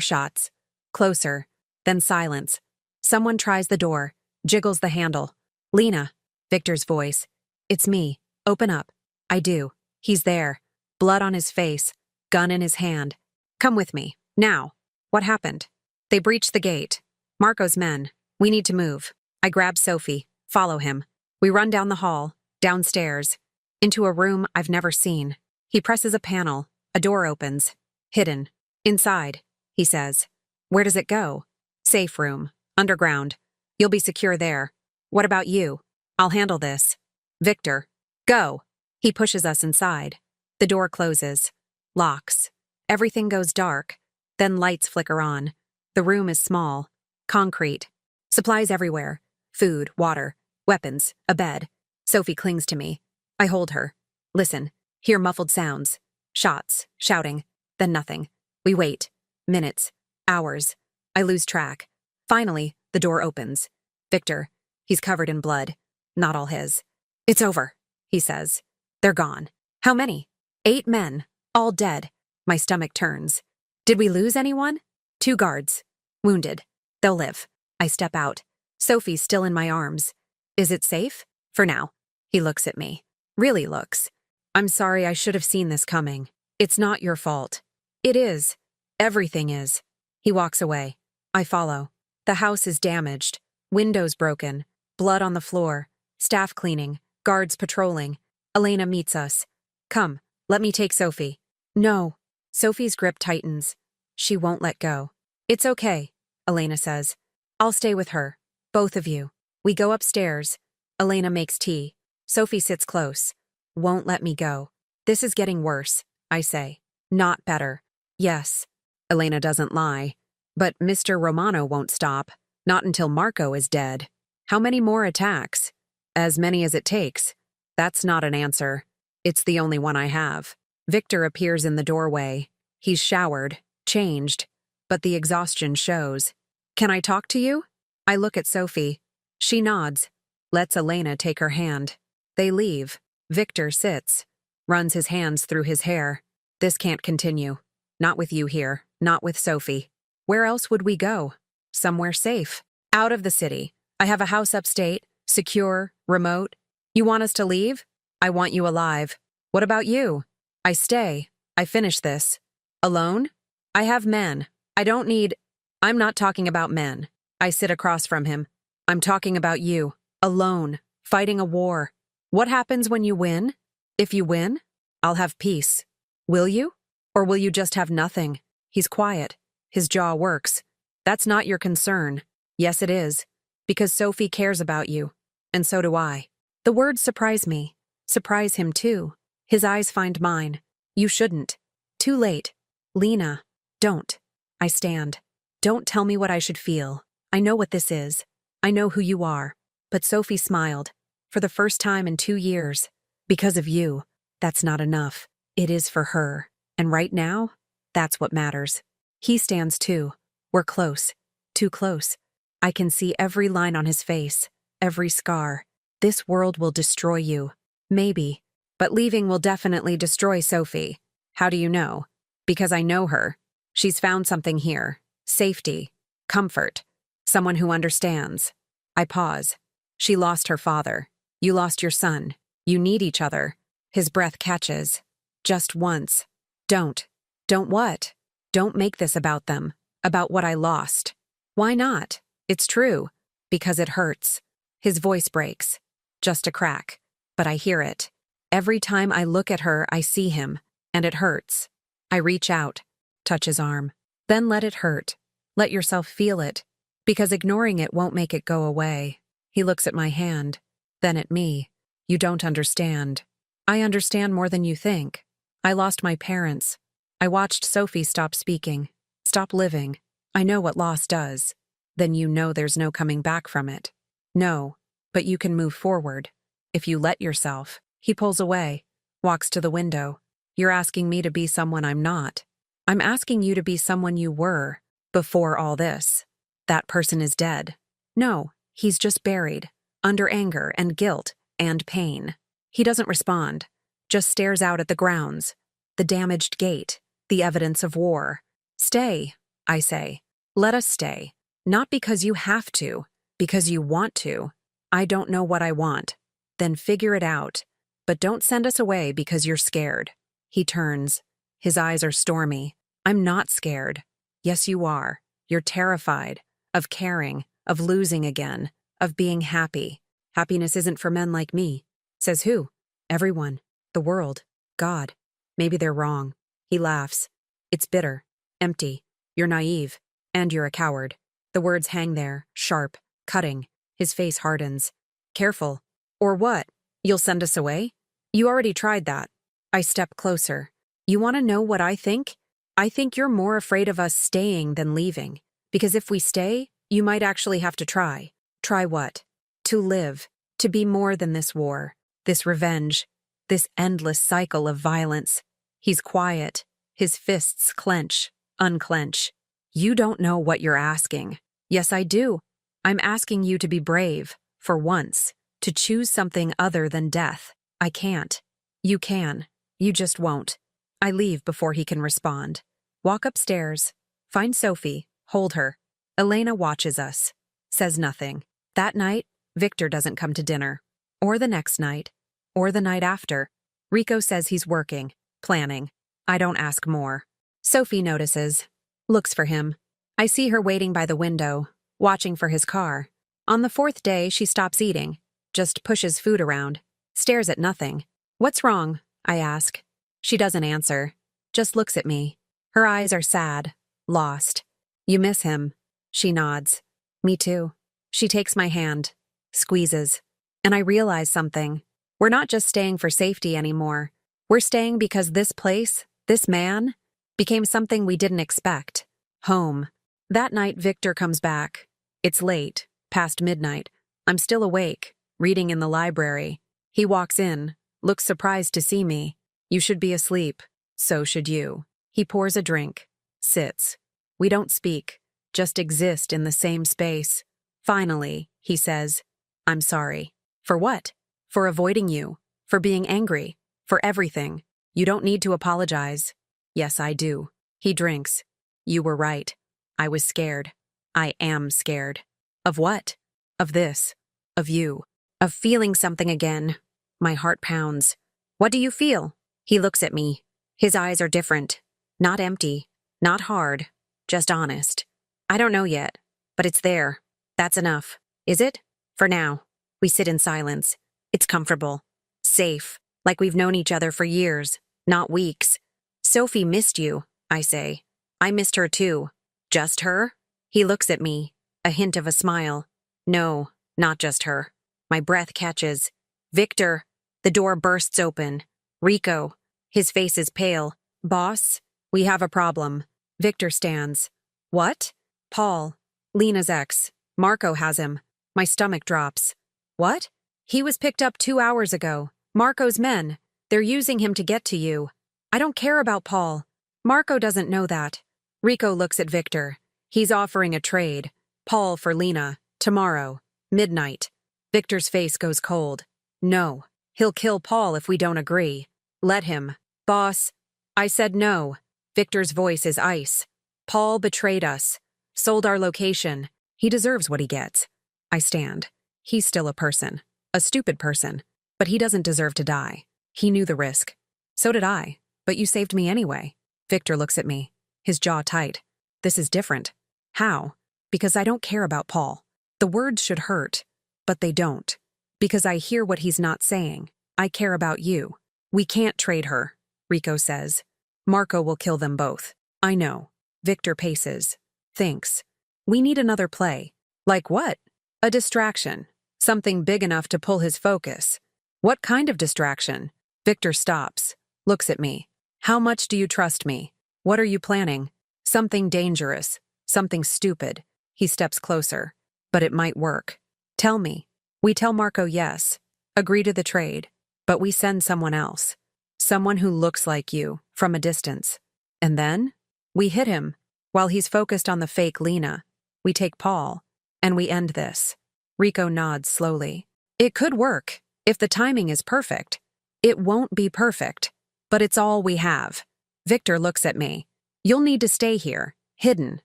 shots. Closer. Then silence. Someone tries the door, jiggles the handle. "Lena." Victor's voice. "It's me. Open up." I do. He's there. Blood on his face. Gun in his hand. "Come with me. Now." "What happened?" "They breached the gate. Marco's men. We need to move." I grab Sophie. Follow him. We run down the hall, downstairs, into a room I've never seen. He presses a panel. A door opens. "Hidden. Inside," he says. "Where does it go?" "Safe room. Underground. You'll be secure there." "What about you?" "I'll handle this." "Victor. Go." He pushes us inside. The door closes. Locks. Everything goes dark. Then lights flicker on. The room is small. Concrete. Supplies everywhere. Food, water, weapons, a bed. Sophie clings to me. I hold her. Listen. Hear muffled sounds. Shots. Shouting. Then nothing. We wait. Minutes. Hours. I lose track. Finally, the door opens. Victor. He's covered in blood. Not all his. "It's over," he says. "They're gone." "How many?" "8 men. All dead." My stomach turns. "Did we lose anyone?" "2 guards. Wounded. They'll live." I step out. Sophie's still in my arms. "Is it safe?" "For now." He looks at me. Really looks. "I'm sorry, I should have seen this coming. It's not your fault." "It is. Everything is." He walks away. I follow. The house is damaged. Windows broken. Blood on the floor. Staff cleaning. Guards patrolling. Elena meets us. "Come, let me take Sophie." "No." Sophie's grip tightens. She won't let go. "It's okay," Elena says. "I'll stay with her. Both of you." We go upstairs. Elena makes tea. Sophie sits close. "Won't let me go." "This is getting worse," I say. "Not better." "Yes." Elena doesn't lie. "But Mr. Romano won't stop. Not until Marco is dead." "How many more attacks?" "As many as it takes." That's not an answer. It's the only one I have. Victor appears in the doorway. He's showered, changed, but the exhaustion shows. "Can I talk to you?" I look at Sophie. She nods, lets Elena take her hand. They leave. Victor sits, runs his hands through his hair. "This can't continue. Not with you here, not with Sophie. Where else would we go? Somewhere safe. Out of the city. I have a house upstate, secure, remote. You want us to leave? I want you alive. What about you?" "I stay. I finish this." "Alone?" "I have men. I don't need—" "I'm not talking about men." I sit across from him. "I'm talking about you. Alone. Fighting a war. What happens when you win?" "If you win, I'll have peace." "Will you? Or will you just have nothing?" He's quiet. His jaw works. "That's not your concern." "Yes, it is. Because Sophie cares about you. And so do I." The words surprise me. Surprise him too. His eyes find mine. "You shouldn't." "Too late." "Lena, don't." I stand. "Don't tell me what I should feel. I know what this is. I know who you are." But Sophie smiled. "For the first time in 2 years. Because of you. That's not enough. It is for her. And right now, that's what matters." He stands too. We're close. Too close. I can see every line on his face. Every scar. "This world will destroy you. Maybe. But leaving will definitely destroy Sophie." "How do you know?" "Because I know her. She's found something here. Safety. Comfort. Someone who understands." I pause. "She lost her father. You lost your son. You need each other." His breath catches. "Just once." "Don't." "Don't what?" "Don't make this about them. About what I lost." "Why not?" "It's true." "Because it hurts." His voice breaks. Just a crack. But I hear it. Every time I look at her, I see him. And it hurts. I reach out. Touch his arm. "Then let it hurt. Let yourself feel it. Because ignoring it won't make it go away." He looks at my hand. Then at me. "You don't understand." "I understand more than you think. I lost my parents. I watched Sophie stop speaking. Stop living. I know what loss does." "Then you know there's no coming back from it." "No. But you can move forward. If you let yourself." He pulls away. Walks to the window. "You're asking me to be someone I'm not. I'm asking you to be someone you were. Before all this. That person is dead." "No, he's just buried. Under anger and guilt and pain." He doesn't respond. Just stares out at the grounds. the damaged gate, the evidence of war. Stay, I say. Let us stay. Not because you have to, because you want to. I don't know what I want. Then figure it out. But don't send us away because you're scared. He turns. His eyes are stormy. I'm not scared. Yes, you are. You're terrified. Of caring. Of losing again. Of being happy. Happiness isn't for men like me. Says who? Everyone. The world. God. Maybe they're wrong. He laughs. It's bitter. Empty. You're naive. And you're a coward. The words hang there, sharp, cutting. His face hardens. Careful. Or what? You'll send us away? You already tried that. I step closer. You want to know what I think? I think you're more afraid of us staying than leaving. Because if we stay, you might actually have to try. Try what? To live. To be more than this war. This revenge. This endless cycle of violence. He's quiet. His fists clench, unclench. You don't know what you're asking. Yes, I do. I'm asking you to be brave, for once, to choose something other than death. I can't. You can. You just won't. I leave before he can respond. Walk upstairs. Find Sophie. Hold her. Elena watches us. Says nothing. That night, Victor doesn't come to dinner. Or the next night. Or the night after. Rico says he's working, planning. I don't ask more. Sophie notices. Looks for him. I see her waiting by the window, watching for his car. On the fourth day, she stops eating. Just pushes food around. Stares at nothing. What's wrong? I ask. She doesn't answer. Just looks at me. Her eyes are sad. Lost. You miss him. She nods. Me too. She takes my hand. Squeezes. And I realize something. We're not just staying for safety anymore. We're staying because this place, this man, became something we didn't expect. Home. That night, Victor comes back. It's late, past midnight. I'm still awake, reading in the library. He walks in, looks surprised to see me. You should be asleep. So should you. He pours a drink. Sits. We don't speak, just exist in the same space. Finally, he says, I'm sorry. For what? For avoiding you. For being angry. For everything. You don't need to apologize. Yes, I do. He drinks. You were right. I was scared. I am scared. Of what? Of this. Of you. Of feeling something again. My heart pounds. What do you feel? He looks at me. His eyes are different. Not empty. Not hard. Just honest. I don't know yet. But it's there. That's enough. Is it? For now. We sit in silence. It's comfortable. Safe. Like we've known each other for years. Not weeks. Sophie missed you, I say. I missed her too. Just her? He looks at me. A hint of a smile. No, not just her. My breath catches. Victor. The door bursts open. Rico. His face is pale. Boss, we have a problem. Victor stands. What? Paul. Lena's ex. Marco has him. My stomach drops. What? He was picked up 2 hours ago. Marco's men. They're using him to get to you. I don't care about Paul. Marco doesn't know that. Rico looks at Victor. He's offering a trade. Paul for Lena. Tomorrow. Midnight. Victor's face goes cold. No. He'll kill Paul if we don't agree. Let him. Boss. I said no. Victor's voice is ice. Paul betrayed us. Sold our location. He deserves what he gets. I stand. He's still a person. A stupid person. But he doesn't deserve to die. He knew the risk. So did I. But you saved me anyway. Victor looks at me. His jaw tight. This is different. How? Because I don't care about Paul. The words should hurt. But they don't. Because I hear what he's not saying. I care about you. We can't trade her, Rico says. Marco will kill them both. I know. Victor paces. Thinks. We need another play. Like what? A distraction. Something big enough to pull his focus. What kind of distraction? Victor stops. Looks at me. How much do you trust me? What are you planning? Something dangerous. Something stupid. He steps closer. But it might work. Tell me. We tell Marco yes. Agree to the trade. But we send someone else. Someone who looks like you, from a distance. And then? We hit him. While he's focused on the fake Lena. We take Paul. And we end this. Rico nods slowly. It could work, if the timing is perfect. It won't be perfect. But it's all we have. Victor looks at me. You'll need to stay here, hidden,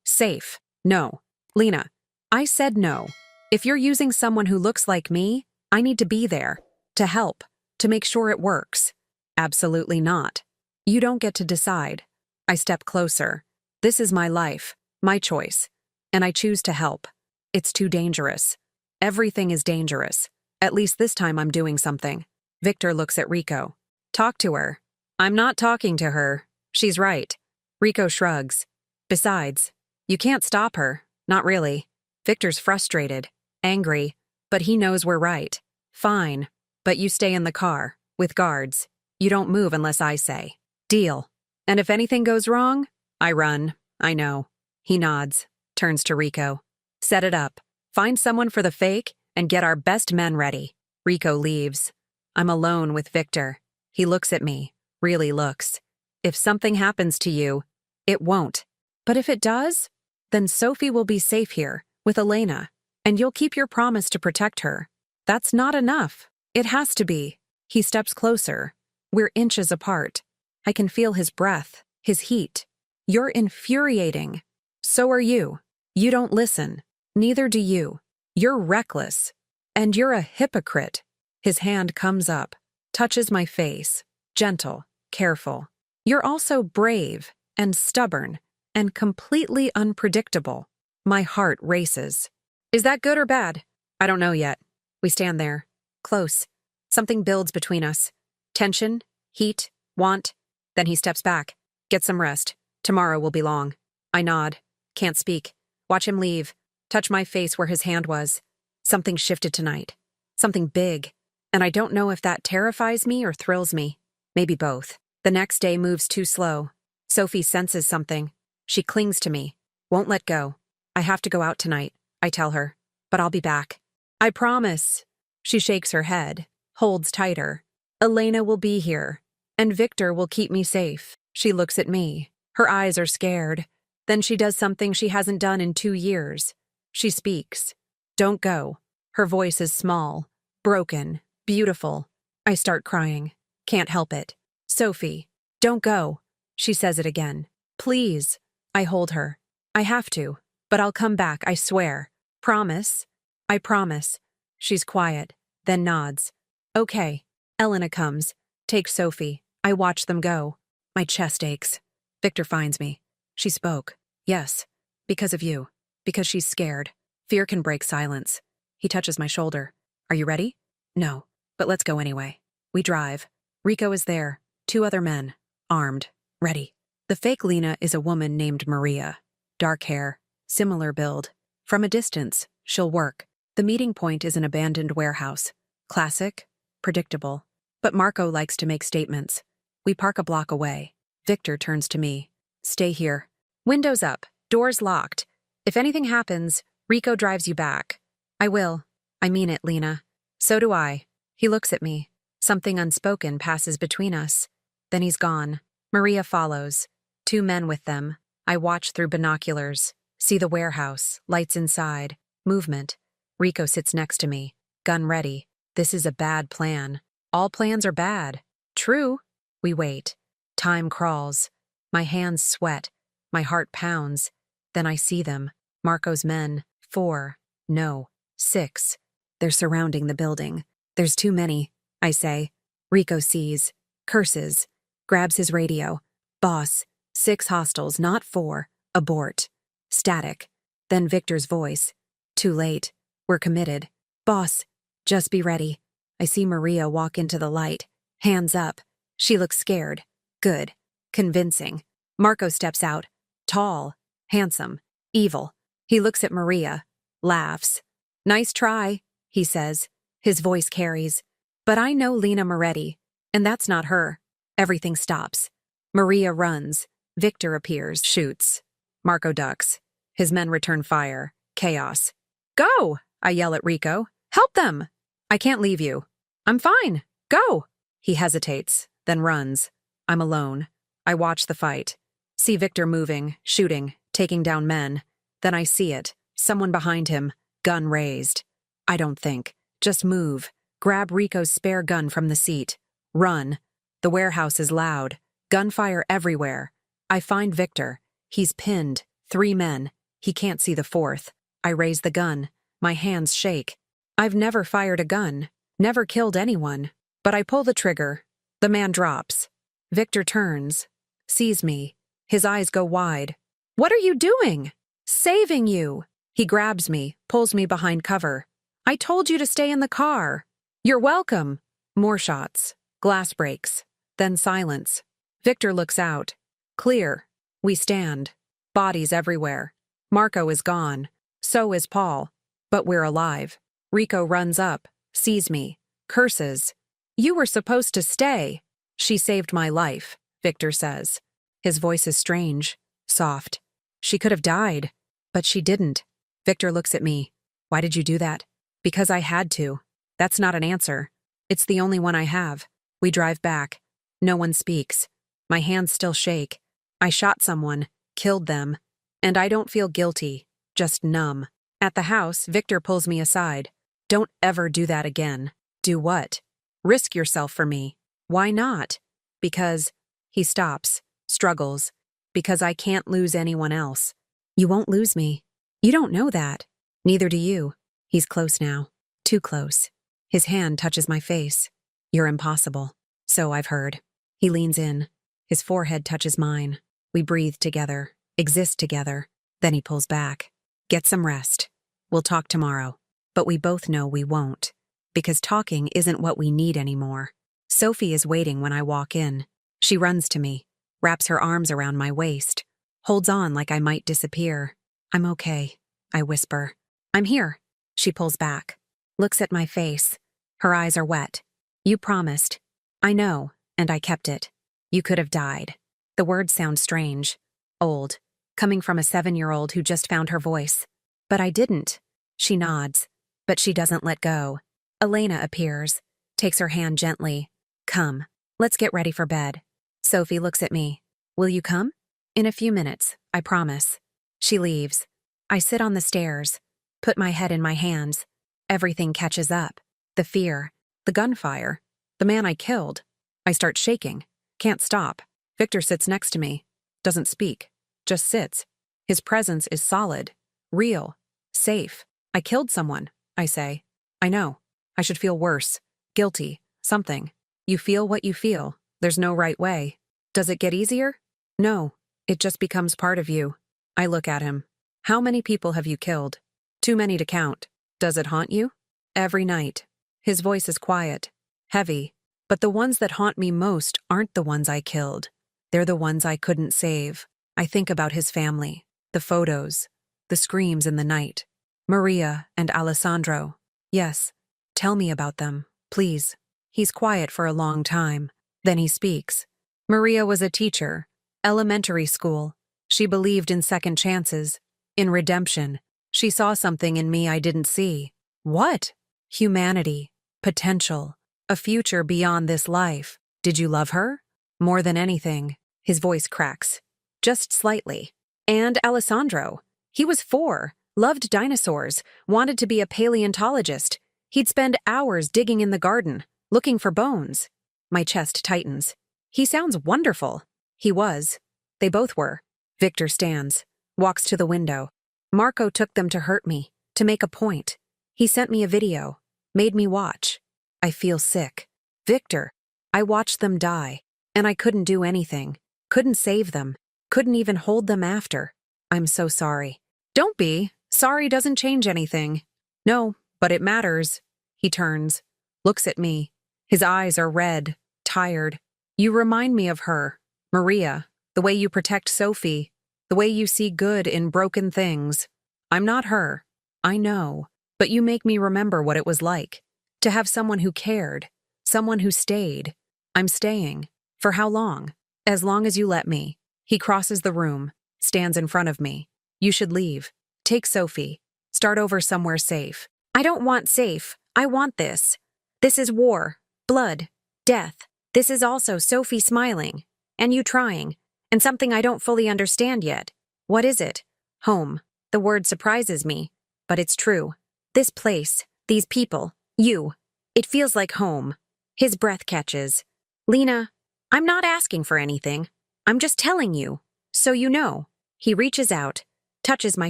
safe. No. Lena, I said no. If you're using someone who looks like me, I need to be there, to help, to make sure it works. Absolutely not. You don't get to decide. I step closer. This is my life, my choice, and I choose to help. It's too dangerous. Everything is dangerous. At least this time I'm doing something. Victor looks at Rico. Talk to her. I'm not talking to her. She's right. Rico shrugs. Besides, you can't stop her. Not really. Victor's frustrated, angry, but he knows we're right. Fine, but you stay in the car, with guards. You don't move unless I say. Deal. And if anything goes wrong, I run. I know. He nods, turns to Rico. Set it up. Find someone for the fake and get our best men ready. Rico leaves. I'm alone with Victor. He looks at me, really looks. If something happens to you, it won't. But if it does, then Sophie will be safe here, with Elena, and you'll keep your promise to protect her. That's not enough. It has to be. He steps closer. We're inches apart. I can feel his breath, his heat. You're infuriating. So are you. You don't listen. Neither do you. You're reckless. And you're a hypocrite. His hand comes up, touches my face, gentle, careful. You're also brave and stubborn and completely unpredictable. My heart races. Is that good or bad? I don't know yet. We stand there, close. Something builds between us. Tension, heat, want. Then he steps back. Get some rest. Tomorrow will be long. I nod. Can't speak. Watch him leave. Touch my face where his hand was. Something shifted tonight. Something big. And I don't know if that terrifies me or thrills me. Maybe both. The next day moves too slow. Sophie senses something. She clings to me. Won't let go. I have to go out tonight, I tell her. But I'll be back. I promise. She shakes her head, holds tighter. Elena will be here, and Victor will keep me safe. She looks at me. Her eyes are scared. Then she does something she hasn't done in 2 years. She speaks. Don't go. Her voice is small, broken, beautiful. I start crying. Can't help it. Sophie, don't go. She says it again. Please. I hold her. I have to, but I'll come back, I swear. Promise? I promise. She's quiet, then nods. Okay. Elena comes, takes Sophie. I watch them go. My chest aches. Victor finds me. She spoke. Yes. Because of you. Because she's scared. Fear can break silence. He touches my shoulder. Are you ready? No. But let's go anyway. We drive. Rico is there. 2 other men. Armed. Ready. The fake Lena is a woman named Maria. Dark hair. Similar build. From a distance, she'll work. The meeting point is an abandoned warehouse. Classic. Predictable. But Marco likes to make statements. We park a block away. Victor turns to me. Stay here. Windows up. Doors locked. If anything happens, Rico drives you back. I will. I mean it, Lena. So do I. He looks at me. Something unspoken passes between us. Then he's gone. Maria follows. 2 men with them. I watch through binoculars. See the warehouse. Lights inside. Movement. Rico sits next to me. Gun ready. This is a bad plan. All plans are bad. True. We wait. Time crawls. My hands sweat. My heart pounds. Then I see them. Marco's men. 4. No. 6. They're surrounding the building. There's too many, I say. Rico sees. Curses. Grabs his radio. Boss. 6 hostiles, not 4. Abort. Static. Then Victor's voice. Too late. We're committed. Boss. Just be ready. I see Maria walk into the light. Hands up. She looks scared. Good. Convincing. Marco steps out. Tall. Handsome. Evil. He looks at Maria. Laughs. Nice try, he says. His voice carries. But I know Lena Moretti, and that's not her. Everything stops. Maria runs. Victor appears. Shoots. Marco ducks. His men return fire. Chaos. Go! I yell at Rico. Help them! I can't leave you. I'm fine. Go! He hesitates, then runs. I'm alone. I watch the fight. See Victor moving, shooting, taking down men. Then I see it. Someone behind him. Gun raised. I don't think. Just move. Grab Rico's spare gun from the seat. Run. The warehouse is loud. Gunfire everywhere. I find Victor. He's pinned. 3 men. He can't see the 4th. I raise the gun. My hands shake. I've never fired a gun. Never killed anyone. But I pull the trigger. The man drops. Victor turns. Sees me. His eyes go wide. "What are you doing?" "Saving you." He grabs me, pulls me behind cover. "I told you to stay in the car." "You're welcome." More shots. Glass breaks. Then silence. Victor looks out. Clear. We stand. Bodies everywhere. Marco is gone. So is Paul. But we're alive. Rico runs up, sees me, curses. "You were supposed to stay." "She saved my life," Victor says. His voice is strange, soft. "She could have died, but she didn't." Victor looks at me. "Why did you do that?" "Because I had to." That's not an answer. It's the only one I have. We drive back. No one speaks. My hands still shake. I shot someone, killed them, and I don't feel guilty, just numb. At the house, Victor pulls me aside. "Don't ever do that again." "Do what?" "Risk yourself for me." "Why not?" "Because..." He stops, struggles. "Because I can't lose anyone else." "You won't lose me. You don't know that." "Neither do you." He's close now. Too close. His hand touches my face. "You're impossible." "So I've heard." He leans in. His forehead touches mine. We breathe together, exist together. Then he pulls back. "Get some rest. We'll talk tomorrow." But we both know we won't. Because talking isn't what we need anymore. Sophie is waiting when I walk in. She runs to me, wraps her arms around my waist, holds on like I might disappear. "I'm okay," I whisper. "I'm here." She pulls back, looks at my face. Her eyes are wet. "You promised." "I know, and I kept it." "You could have died." The words sound strange, old, coming from a 7-year-old who just found her voice. "But I didn't." She nods, but she doesn't let go. Elena appears, takes her hand gently. "Come, let's get ready for bed." Sophie looks at me. "Will you come?" "In a few minutes, I promise." She leaves. I sit on the stairs, put my head in my hands. Everything catches up. The fear, the gunfire, the man I killed. I start shaking. Can't stop. Victor sits next to me. Doesn't speak. Just sits. His presence is solid. Real. Safe. "I killed someone," I say. "I know. I should feel worse. Guilty. Something." "You feel what you feel. There's no right way." "Does it get easier?" "No. It just becomes part of you." I look at him. "How many people have you killed?" "Too many to count." "Does it haunt you?" "Every night." His voice is quiet. Heavy. "But the ones that haunt me most aren't the ones I killed. They're the ones I couldn't save." I think about his family. The photos. The screams in the night. Maria and Alessandro. "Yes. Tell me about them, please." He's quiet for a long time. Then he speaks. "Maria was a teacher. Elementary school. She believed in second chances. In redemption. She saw something in me I didn't see." "What?" "Humanity. Potential. A future beyond this life." "Did you love her?" "More than anything." His voice cracks. Just slightly. "And Alessandro. He was 4, loved dinosaurs, wanted to be a paleontologist. He'd spend hours digging in the garden, looking for bones." My chest tightens. "He sounds wonderful." He was. They both were. Victor stands, walks to the window. "Marco took them to hurt me, to make a point. He sent me a video, made me watch." I feel sick. "Victor, I watched them die, and I couldn't do anything. Couldn't save them. Couldn't even hold them after. I'm so sorry." "Don't be. Sorry doesn't change anything." "No, but it matters." He turns, looks at me. His eyes are red, tired. "You remind me of her, Maria, the way you protect Sophie, the way you see good in broken things. I'm not her. I know. But you make me remember what it was like. To have someone who cared, someone who stayed. I'm staying. For how long? As long as you let me." He crosses the room, stands in front of me. "You should leave. Take Sophie. Start over somewhere safe." "I don't want safe. I want this. This is war. Blood. Death. This is also Sophie smiling. And you trying. And something I don't fully understand yet. What is it?" "Home." The word surprises me. But it's true. This place. These people. You. It feels like home. His breath catches. "Lena, I'm not asking for anything. I'm just telling you. So you know. He reaches out, touches my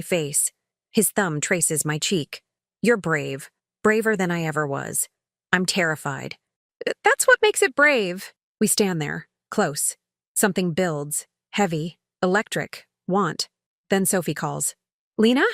face. His thumb traces my cheek. You're brave. Braver than I ever was. I'm terrified. That's what makes it brave. We stand there, close. Something builds. Heavy. Electric. Want. Then Sophie calls. Lena?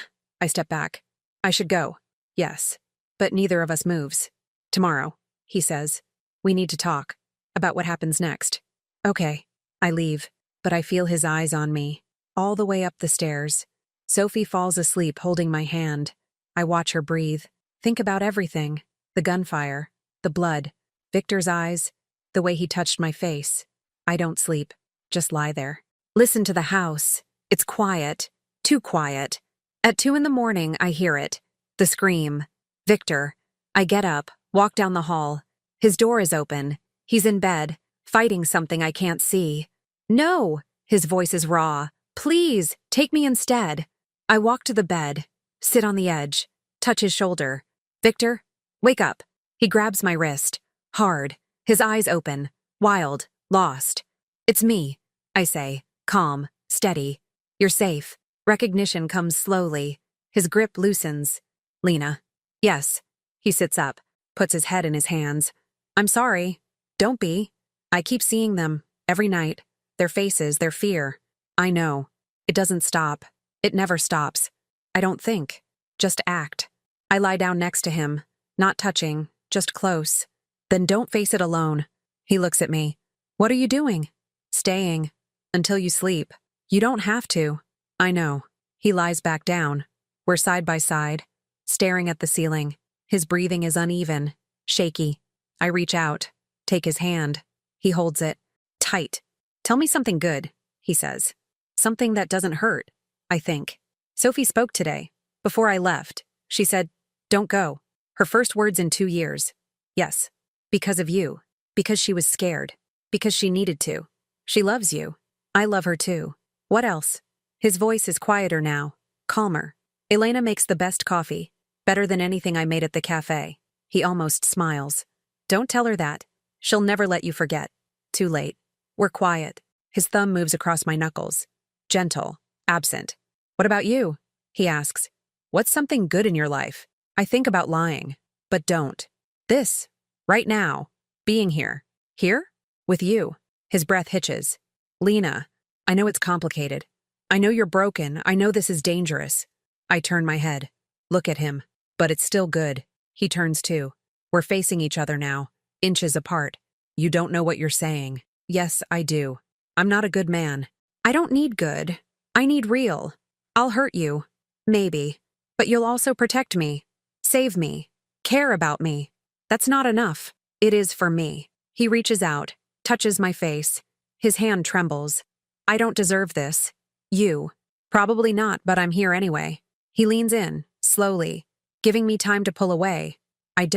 I step back. I should go. Yes. But neither of us moves. Tomorrow, he says. We need to talk. About what happens next. Okay. I leave. But I feel his eyes on me. All the way up the stairs. Sophie falls asleep holding my hand. I watch her breathe. Think about everything. The gunfire. The blood. Victor's eyes. The way he touched my face. I don't sleep. Just lie there. Listen to the house. It's quiet. Too quiet. At 2 a.m, I hear it. The scream. Victor. I get up, walk down the hall. His door is open. He's in bed, fighting something I can't see. No! His voice is raw. Please, take me instead. I walk to the bed, sit on the edge, touch his shoulder. Victor, wake up. He grabs my wrist. Hard. His eyes open. Wild. Lost. It's me, I say, calm, steady. You're safe. Recognition comes slowly. His grip loosens. Lena. Yes. He sits up, puts his head in his hands. I'm sorry. Don't be. I keep seeing them, every night. Their faces, their fear. I know. It doesn't stop. It never stops. I don't think. Just act. I lie down next to him, not touching, just close. Then don't face it alone. He looks at me. What are you doing? Staying. Until you sleep. You don't have to. I know. He lies back down. We're side by side, staring at the ceiling. His breathing is uneven, shaky. I reach out, take his hand. He holds it. Tight. Tell me something good, he says. Something that doesn't hurt, I think. Sophie spoke today. Before I left, she said, don't go. Her first words in 2 years. Yes. Because of you. Because she was scared. Because she needed to. She loves you. I love her too. What else? His voice is quieter now. Calmer. Elena makes the best coffee. Better than anything I made at the cafe. He almost smiles. Don't tell her that. She'll never let you forget. Too late. We're quiet. His thumb moves across my knuckles. Gentle. Absent. What about you? He asks. What's something good in your life? I think about lying. But don't. This. Right now. Being here. Here? With you. His breath hitches. Lena. I know it's complicated. I know you're broken. I know this is dangerous. I turn my head. Look at him. But it's still good. He turns too. We're facing each other now. Inches apart. You don't know what you're saying. Yes, I do. I'm not a good man. I don't need good. I need real. I'll hurt you. Maybe. But you'll also protect me. Save me. Care about me. That's not enough. It is for me. He reaches out, touches my face. His hand trembles. I don't deserve this. You. Probably not, but I'm here anyway. He leans in, slowly, giving me time to pull away. I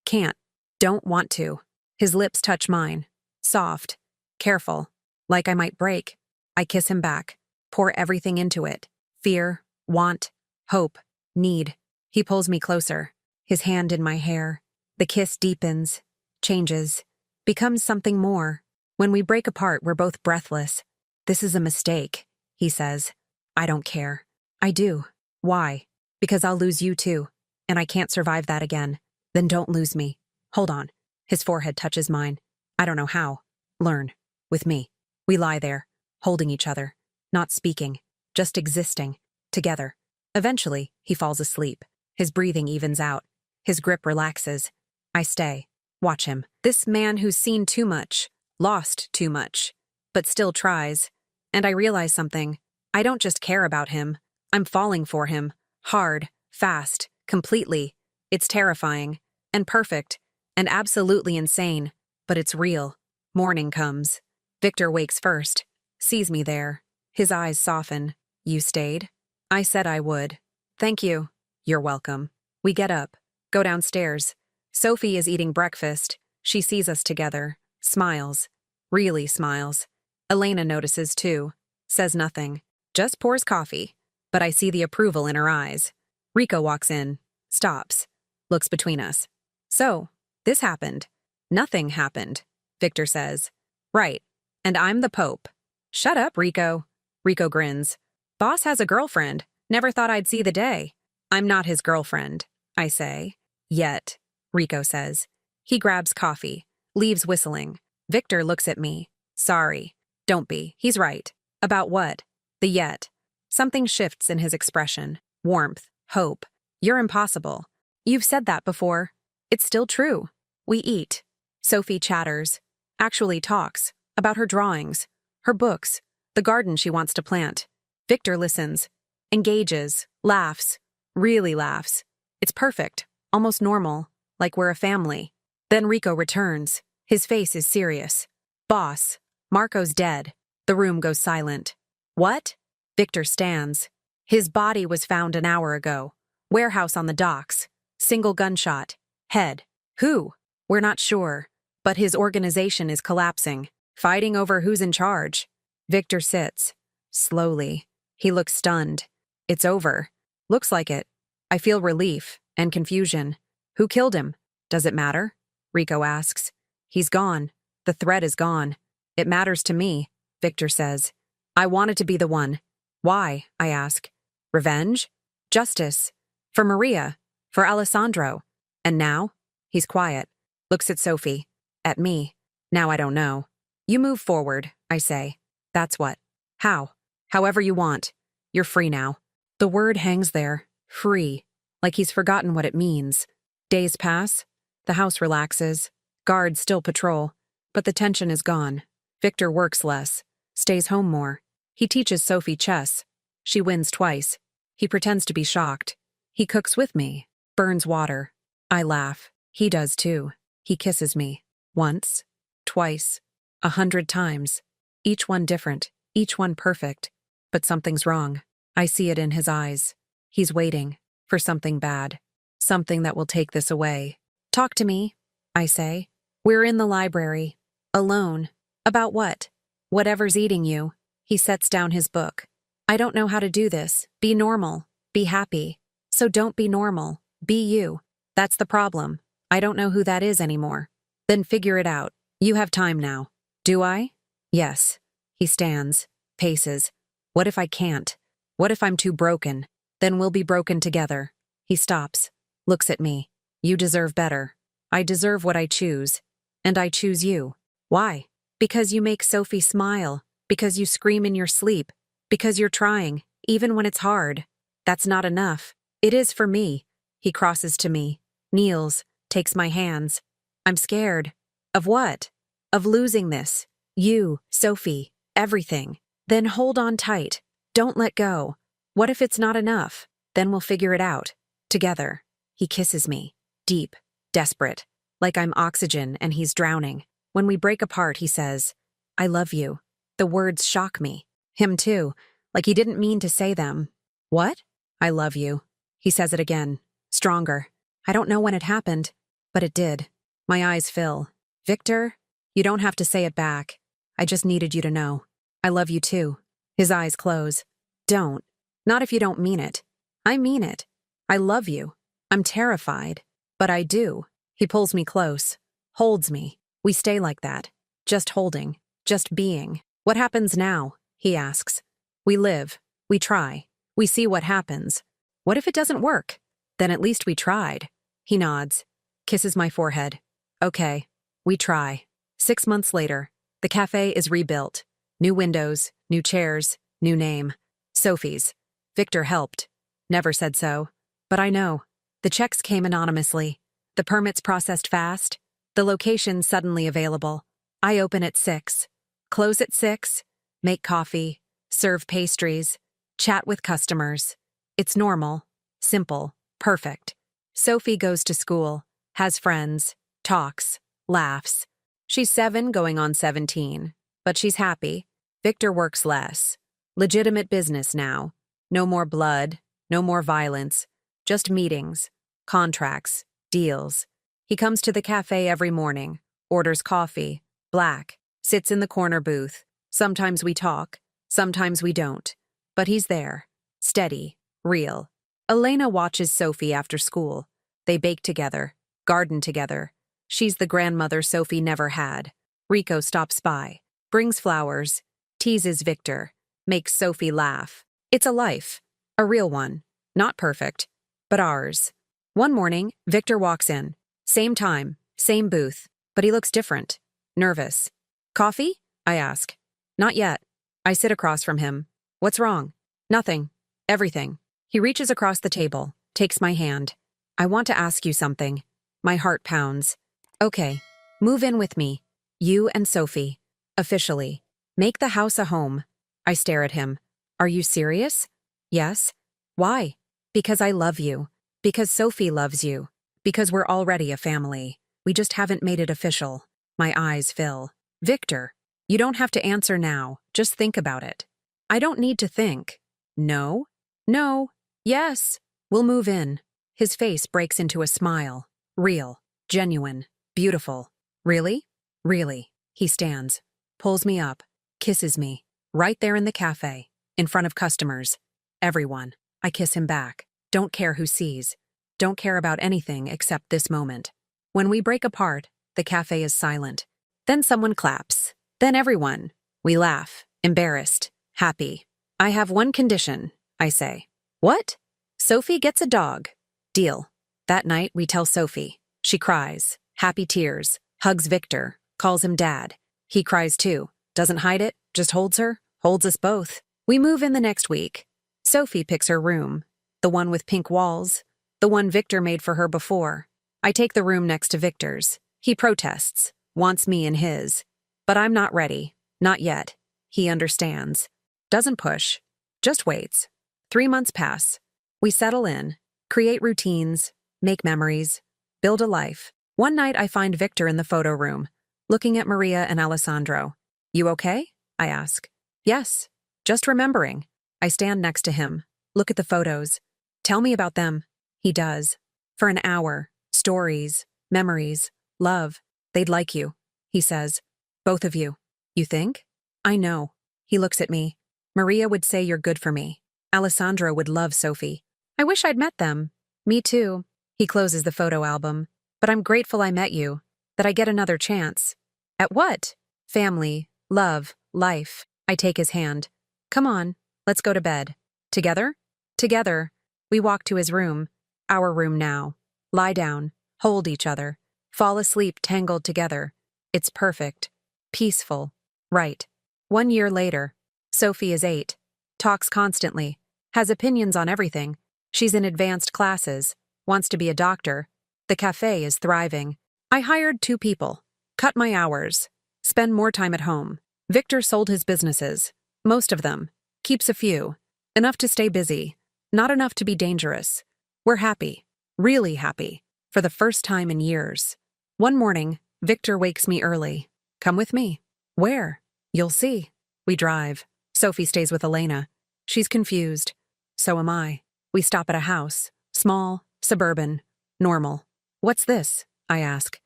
can't, don't want to. His lips touch mine. Soft. Careful. Like I might break. I kiss him back. Pour everything into it. Fear, want, hope, need. He pulls me closer. His hand in my hair. The kiss deepens, changes, becomes something more. When we break apart, we're both breathless. This is a mistake, he says. I don't care. I do. Why? Because I'll lose you too. And I can't survive that again. Then don't lose me. Hold on. His forehead touches mine. I don't know how. Learn. With me. We lie there, holding each other, not speaking, just existing, together. Eventually, he falls asleep. His breathing evens out. His grip relaxes. I stay. Watch him. This man who's seen too much, lost too much, but still tries. And I realize something. I don't just care about him. I'm falling for him. Hard, fast, completely. It's terrifying, and perfect, and absolutely insane, but it's real. Morning comes. Victor wakes first, sees me there. His eyes soften. You stayed? I said I would. Thank you. You're welcome. We get up, go downstairs. Sophie is eating breakfast. She sees us together, smiles. Really smiles. Elena notices too. Says nothing. Just pours coffee. But I see the approval in her eyes. Rico walks in. Stops. Looks between us. So, this happened. Nothing happened, Victor says. Right. And I'm the Pope. Shut up, Rico. Rico grins. Boss has a girlfriend. Never thought I'd see the day. I'm not his girlfriend, I say. Yet, Rico says. He grabs coffee, leaves whistling. Victor looks at me. Sorry. Don't be. He's right. About what? The yet. Something shifts in his expression. Warmth. Hope. You're impossible. You've said that before. It's still true. We eat. Sophie chatters. Actually talks. About her drawings. Her books. The garden she wants to plant. Victor listens. Engages. Laughs. Really laughs. It's perfect. Almost normal. Like we're a family. Then Rico returns. His face is serious. Boss. Marco's dead. The room goes silent. What? Victor stands. His body was found an hour ago. Warehouse on the docks. Single gunshot. Head. Who? We're not sure. But his organization is collapsing. Fighting over who's in charge. Victor sits. Slowly. He looks stunned. It's over. Looks like it. I feel relief and confusion. Who killed him? Does it matter? Rico asks. He's gone. The threat is gone. It matters to me, Victor says. I wanted to be the one. Why? I ask. Revenge? Justice. For Maria. For Alessandro. And now? He's quiet. Looks at Sophie. At me. Now I don't know. You move forward, I say. That's what. How? However you want. You're free now. The word hangs there. Free. Like he's forgotten what it means. Days pass. The house relaxes. Guards still patrol. But the tension is gone. Victor works less. Stays home more. He teaches Sophie chess. She wins twice. He pretends to be shocked. He cooks with me. Burns water. I laugh. He does too. He kisses me. Once. Twice. 100 times. Each one different. Each one perfect. But something's wrong. I see it in his eyes. He's waiting. For something bad. Something that will take this away. Talk to me, I say. We're in the library. Alone. About what? Whatever's eating you. He sets down his book. I don't know how to do this. Be normal. Be happy. So don't be normal. Be you. That's the problem. I don't know who that is anymore. Then figure it out. You have time now. Do I? Yes. He stands. Paces. What if I can't? What if I'm too broken? Then we'll be broken together. He stops. Looks at me. You deserve better. I deserve what I choose. And I choose you. Why? Because you make Sophie smile. Because you scream in your sleep. Because you're trying, even when it's hard. That's not enough. It is for me. He crosses to me. Kneels. Takes my hands. I'm scared. Of what? Of losing this. You, Sophie. Everything. Then hold on tight. Don't let go. What if it's not enough? Then we'll figure it out. Together. He kisses me. Deep. Desperate. Like I'm oxygen and he's drowning. When we break apart, he says, I love you. The words shock me. Him too. Like he didn't mean to say them. What? I love you. He says it again. Stronger. I don't know when it happened, but it did. My eyes fill. Victor, you don't have to say it back. I just needed you to know. I love you too. His eyes close. Don't. Not if you don't mean it. I mean it. I love you. I'm terrified. But I do. He pulls me close. Holds me. We stay like that. Just holding. Just being. What happens now? He asks. We live. We try. We see what happens. What if it doesn't work? Then at least we tried. He nods. Kisses my forehead. Okay. We try. 6 months later, the cafe is rebuilt. New windows, new chairs, new name. Sophie's. Victor helped. Never said so. But I know. The checks came anonymously. The permits processed fast. The location suddenly available. I open at 6. Close at 6. Make coffee. Serve pastries. Chat with customers. It's normal. Simple. Perfect. Sophie goes to school. Has friends. Talks. Laughs. She's 7 going on 17. But she's happy. Victor works less. Legitimate business now. No more blood. No more violence. Just meetings. Contracts. Deals. He comes to the cafe every morning. Orders coffee. Black. Sits in the corner booth. Sometimes we talk. Sometimes we don't. But he's there. Steady. Real. Elena watches Sophie after school. They bake together. Garden together. She's the grandmother Sophie never had. Rico stops by, brings flowers, teases Victor, makes Sophie laugh. It's a life. A real one. Not perfect, but ours. One morning, Victor walks in. Same time, same booth, but he looks different. Nervous. Coffee? I ask. Not yet. I sit across from him. What's wrong? Nothing. Everything. He reaches across the table, takes my hand. I want to ask you something. My heart pounds. Okay. Move in with me. You and Sophie. Officially. Make the house a home. I stare at him. Are you serious? Yes. Why? Because I love you. Because Sophie loves you. Because we're already a family. We just haven't made it official. My eyes fill. Victor, you don't have to answer now. Just think about it. I don't need to think. No? No. Yes. We'll move in. His face breaks into a smile. Real. Genuine. Beautiful. Really? Really. He stands. Pulls me up. Kisses me. Right there in the cafe. In front of customers. Everyone. I kiss him back. Don't care who sees. Don't care about anything except this moment. When we break apart, the cafe is silent. Then someone claps. Then everyone. We laugh. Embarrassed. Happy. I have one condition, I say. What? Sophie gets a dog. Deal. That night, we tell Sophie. She cries. Happy tears. Hugs Victor. Calls him dad. He cries too. Doesn't hide it. Just holds her. Holds us both. We move in the next week. Sophie picks her room. The one with pink walls. The one Victor made for her before. I take the room next to Victor's. He protests. Wants me in his. But I'm not ready. Not yet. He understands. Doesn't push. Just waits. 3 months pass. We settle in. Create routines. Make memories. Build a life. One night I find Victor in the photo room, looking at Maria and Alessandro. You okay? I ask. Yes. Just remembering. I stand next to him. Look at the photos. Tell me about them. He does. For an hour. Stories. Memories. Love. They'd like you. He says. Both of you. You think? I know. He looks at me. Maria would say you're good for me. Alessandro would love Sophie. I wish I'd met them. Me too. He closes the photo album. But I'm grateful I met you. That I get another chance. At what? Family. Love. Life. I take his hand. Come on. Let's go to bed. Together? Together. We walk to his room. Our room now. Lie down. Hold each other. Fall asleep tangled together. It's perfect. Peaceful. Right. 1 year later. Sophie is 8. Talks constantly. Has opinions on everything. She's in advanced classes. Wants to be a doctor. The cafe is thriving. I hired 2 people. Cut my hours. Spend more time at home. Victor sold his businesses. Most of them. Keeps a few. Enough to stay busy. Not enough to be dangerous. We're happy. Really happy. For the first time in years. One morning, Victor wakes me early. Come with me. Where? You'll see. We drive. Sophie stays with Elena. She's confused. So am I. We stop at a house. Small, suburban, normal. What's this? I ask.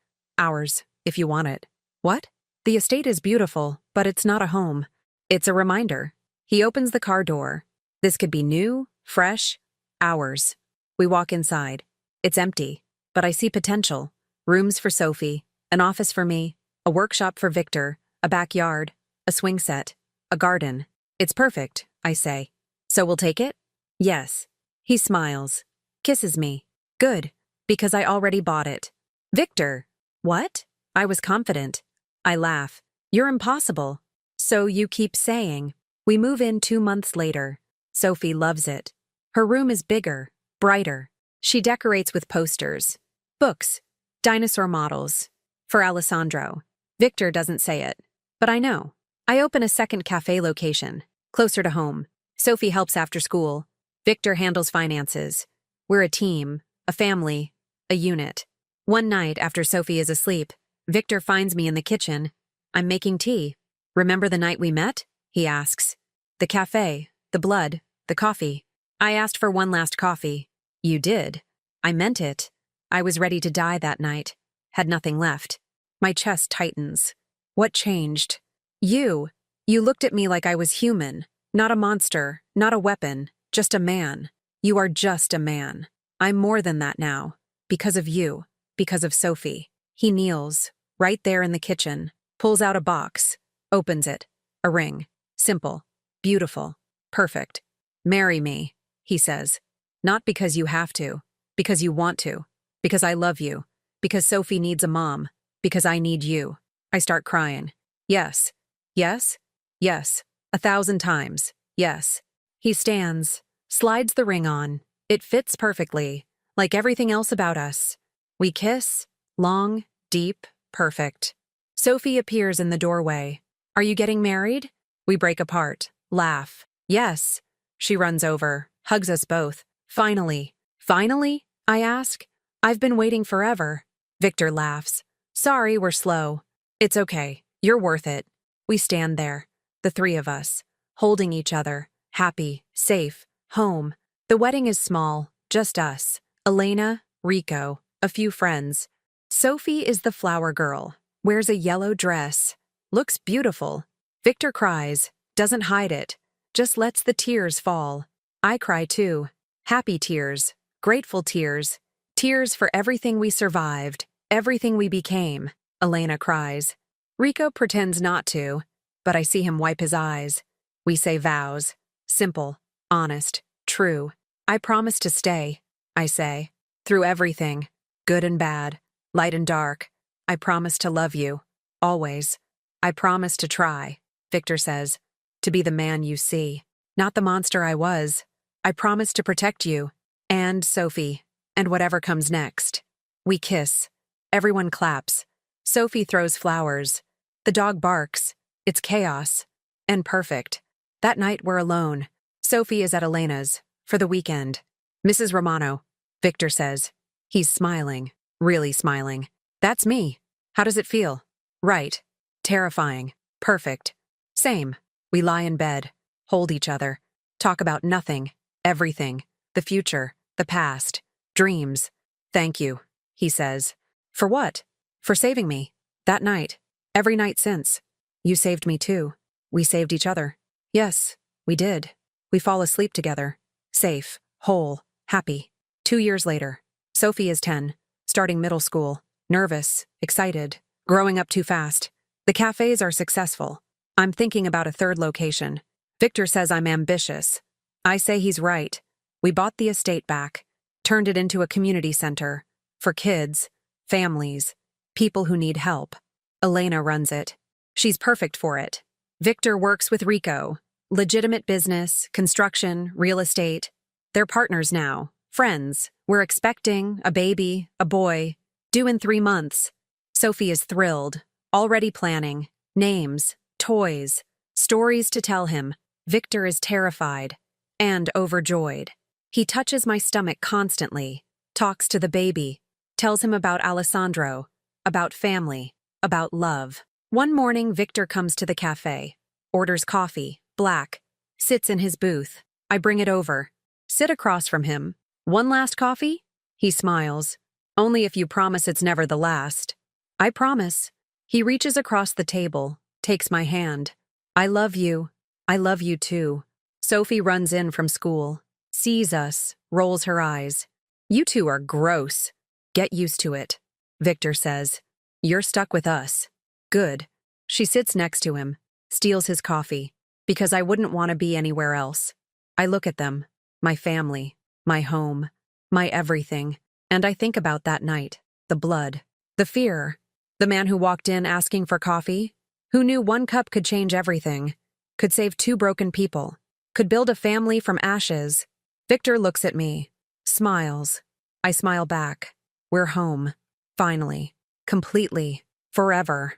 Ours, if you want it. What? The estate is beautiful, but it's not a home. It's a reminder. He opens the car door. This could be new, fresh, ours. We walk inside. It's empty, but I see potential. Rooms for Sophie, an office for me, a workshop for Victor, a backyard, a swing set, a garden. It's perfect, I say. So we'll take it? Yes. He smiles. Kisses me. Good, because I already bought it. Victor! What? I was confident. I laugh. You're impossible. So you keep saying. We move in 2 months later. Sophie loves it. Her room is bigger, brighter. She decorates with posters, books, dinosaur models. For Alessandro. Victor doesn't say it, but I know. I open a second cafe location, closer to home. Sophie helps after school. Victor handles finances. We're a team, a family, a unit. One night after Sophie is asleep, Victor finds me in the kitchen. I'm making tea. Remember the night we met? He asks. The cafe, the blood, the coffee. I asked for one last coffee. You did. I meant it. I was ready to die that night. Had nothing left. My chest tightens. What changed? You. You looked at me like I was human. Not a monster, not a weapon, just a man. You are just a man. I'm more than that now. Because of you. Because of Sophie. He kneels, right there in the kitchen. pulls out a box, opens it. A ring. Simple. Beautiful. Perfect. Marry me, he says. Not because you have to, because you want to, because I love you, because Sophie needs a mom, because I need you. I start crying. Yes. Yes. Yes. 1,000 times. Yes. He stands, slides the ring on. It fits perfectly, like everything else about us. We kiss, long, deep, perfect. Sophie appears in the doorway. Are you getting married? We break apart, laugh. Yes. She runs over, hugs us both. Finally. Finally? I ask. I've been waiting forever. Victor laughs. Sorry, we're slow. It's okay. You're worth it. We stand there, the three of us, holding each other, happy, safe, home. The wedding is small, just us. Elena, Rico, a few friends. Sophie is the flower girl, wears a yellow dress, looks beautiful. Victor cries, doesn't hide it, just lets the tears fall. I cry too. Happy tears, grateful tears, tears for everything we survived, everything we became. Elena cries. Rico pretends not to, but I see him wipe his eyes. We say vows. Simple, honest, true. I promise to stay, I say. Through everything, good and bad, light and dark. I promise to love you, always. I promise to try, Victor says, to be the man you see, not the monster I was. I promise to protect you, and Sophie, and whatever comes next. We kiss. Everyone claps. Sophie throws flowers. The dog barks. It's chaos. And perfect. That night we're alone. Sophie is at Elena's, for the weekend. Mrs. Romano, Victor says. He's smiling, really smiling. That's me. How does it feel? Right. Terrifying. Perfect. Same. We lie in bed, hold each other, talk about nothing, everything, the future, the past, dreams. Thank you, he says. For what? For saving me. That night. Every night since. You saved me too. We saved each other. Yes, we did. We fall asleep together. Safe, whole, happy. 2 years later. Sophie is 10, starting middle school, nervous, excited, growing up too fast. The cafes are successful. I'm thinking about a third location. Victor says I'm ambitious. I say he's right. We bought the estate back, turned it into a community center, for kids, families, people who need help. Elena runs it. She's perfect for it. Victor works with Rico. Legitimate business, construction, real estate. They're partners now, friends. We're expecting a baby, a boy, due in 3 months. Sophie is thrilled, already planning. Names, toys, stories to tell him. Victor is terrified and overjoyed. He touches my stomach constantly, talks to the baby, tells him about Alessandro, about family, about love. One morning, Victor comes to the cafe, orders coffee, black, sits in his booth. I bring it over, sit across from him. One last coffee? He smiles. Only if you promise it's never the last. I promise. He reaches across the table, takes my hand. I love you. I love you too. Sophie runs in from school, sees us, rolls her eyes. You two are gross. Get used to it. Victor says. You're stuck with us. Good. She sits next to him, steals his coffee, because I wouldn't want to be anywhere else. I look at them, my family, my home, my everything, and I think about that night, the blood, the fear, the man who walked in asking for coffee, who knew 1 cup could change everything, could save 2 broken people, could build a family from ashes. Victor looks at me, smiles. I smile back. We're home. Finally. Completely. Forever.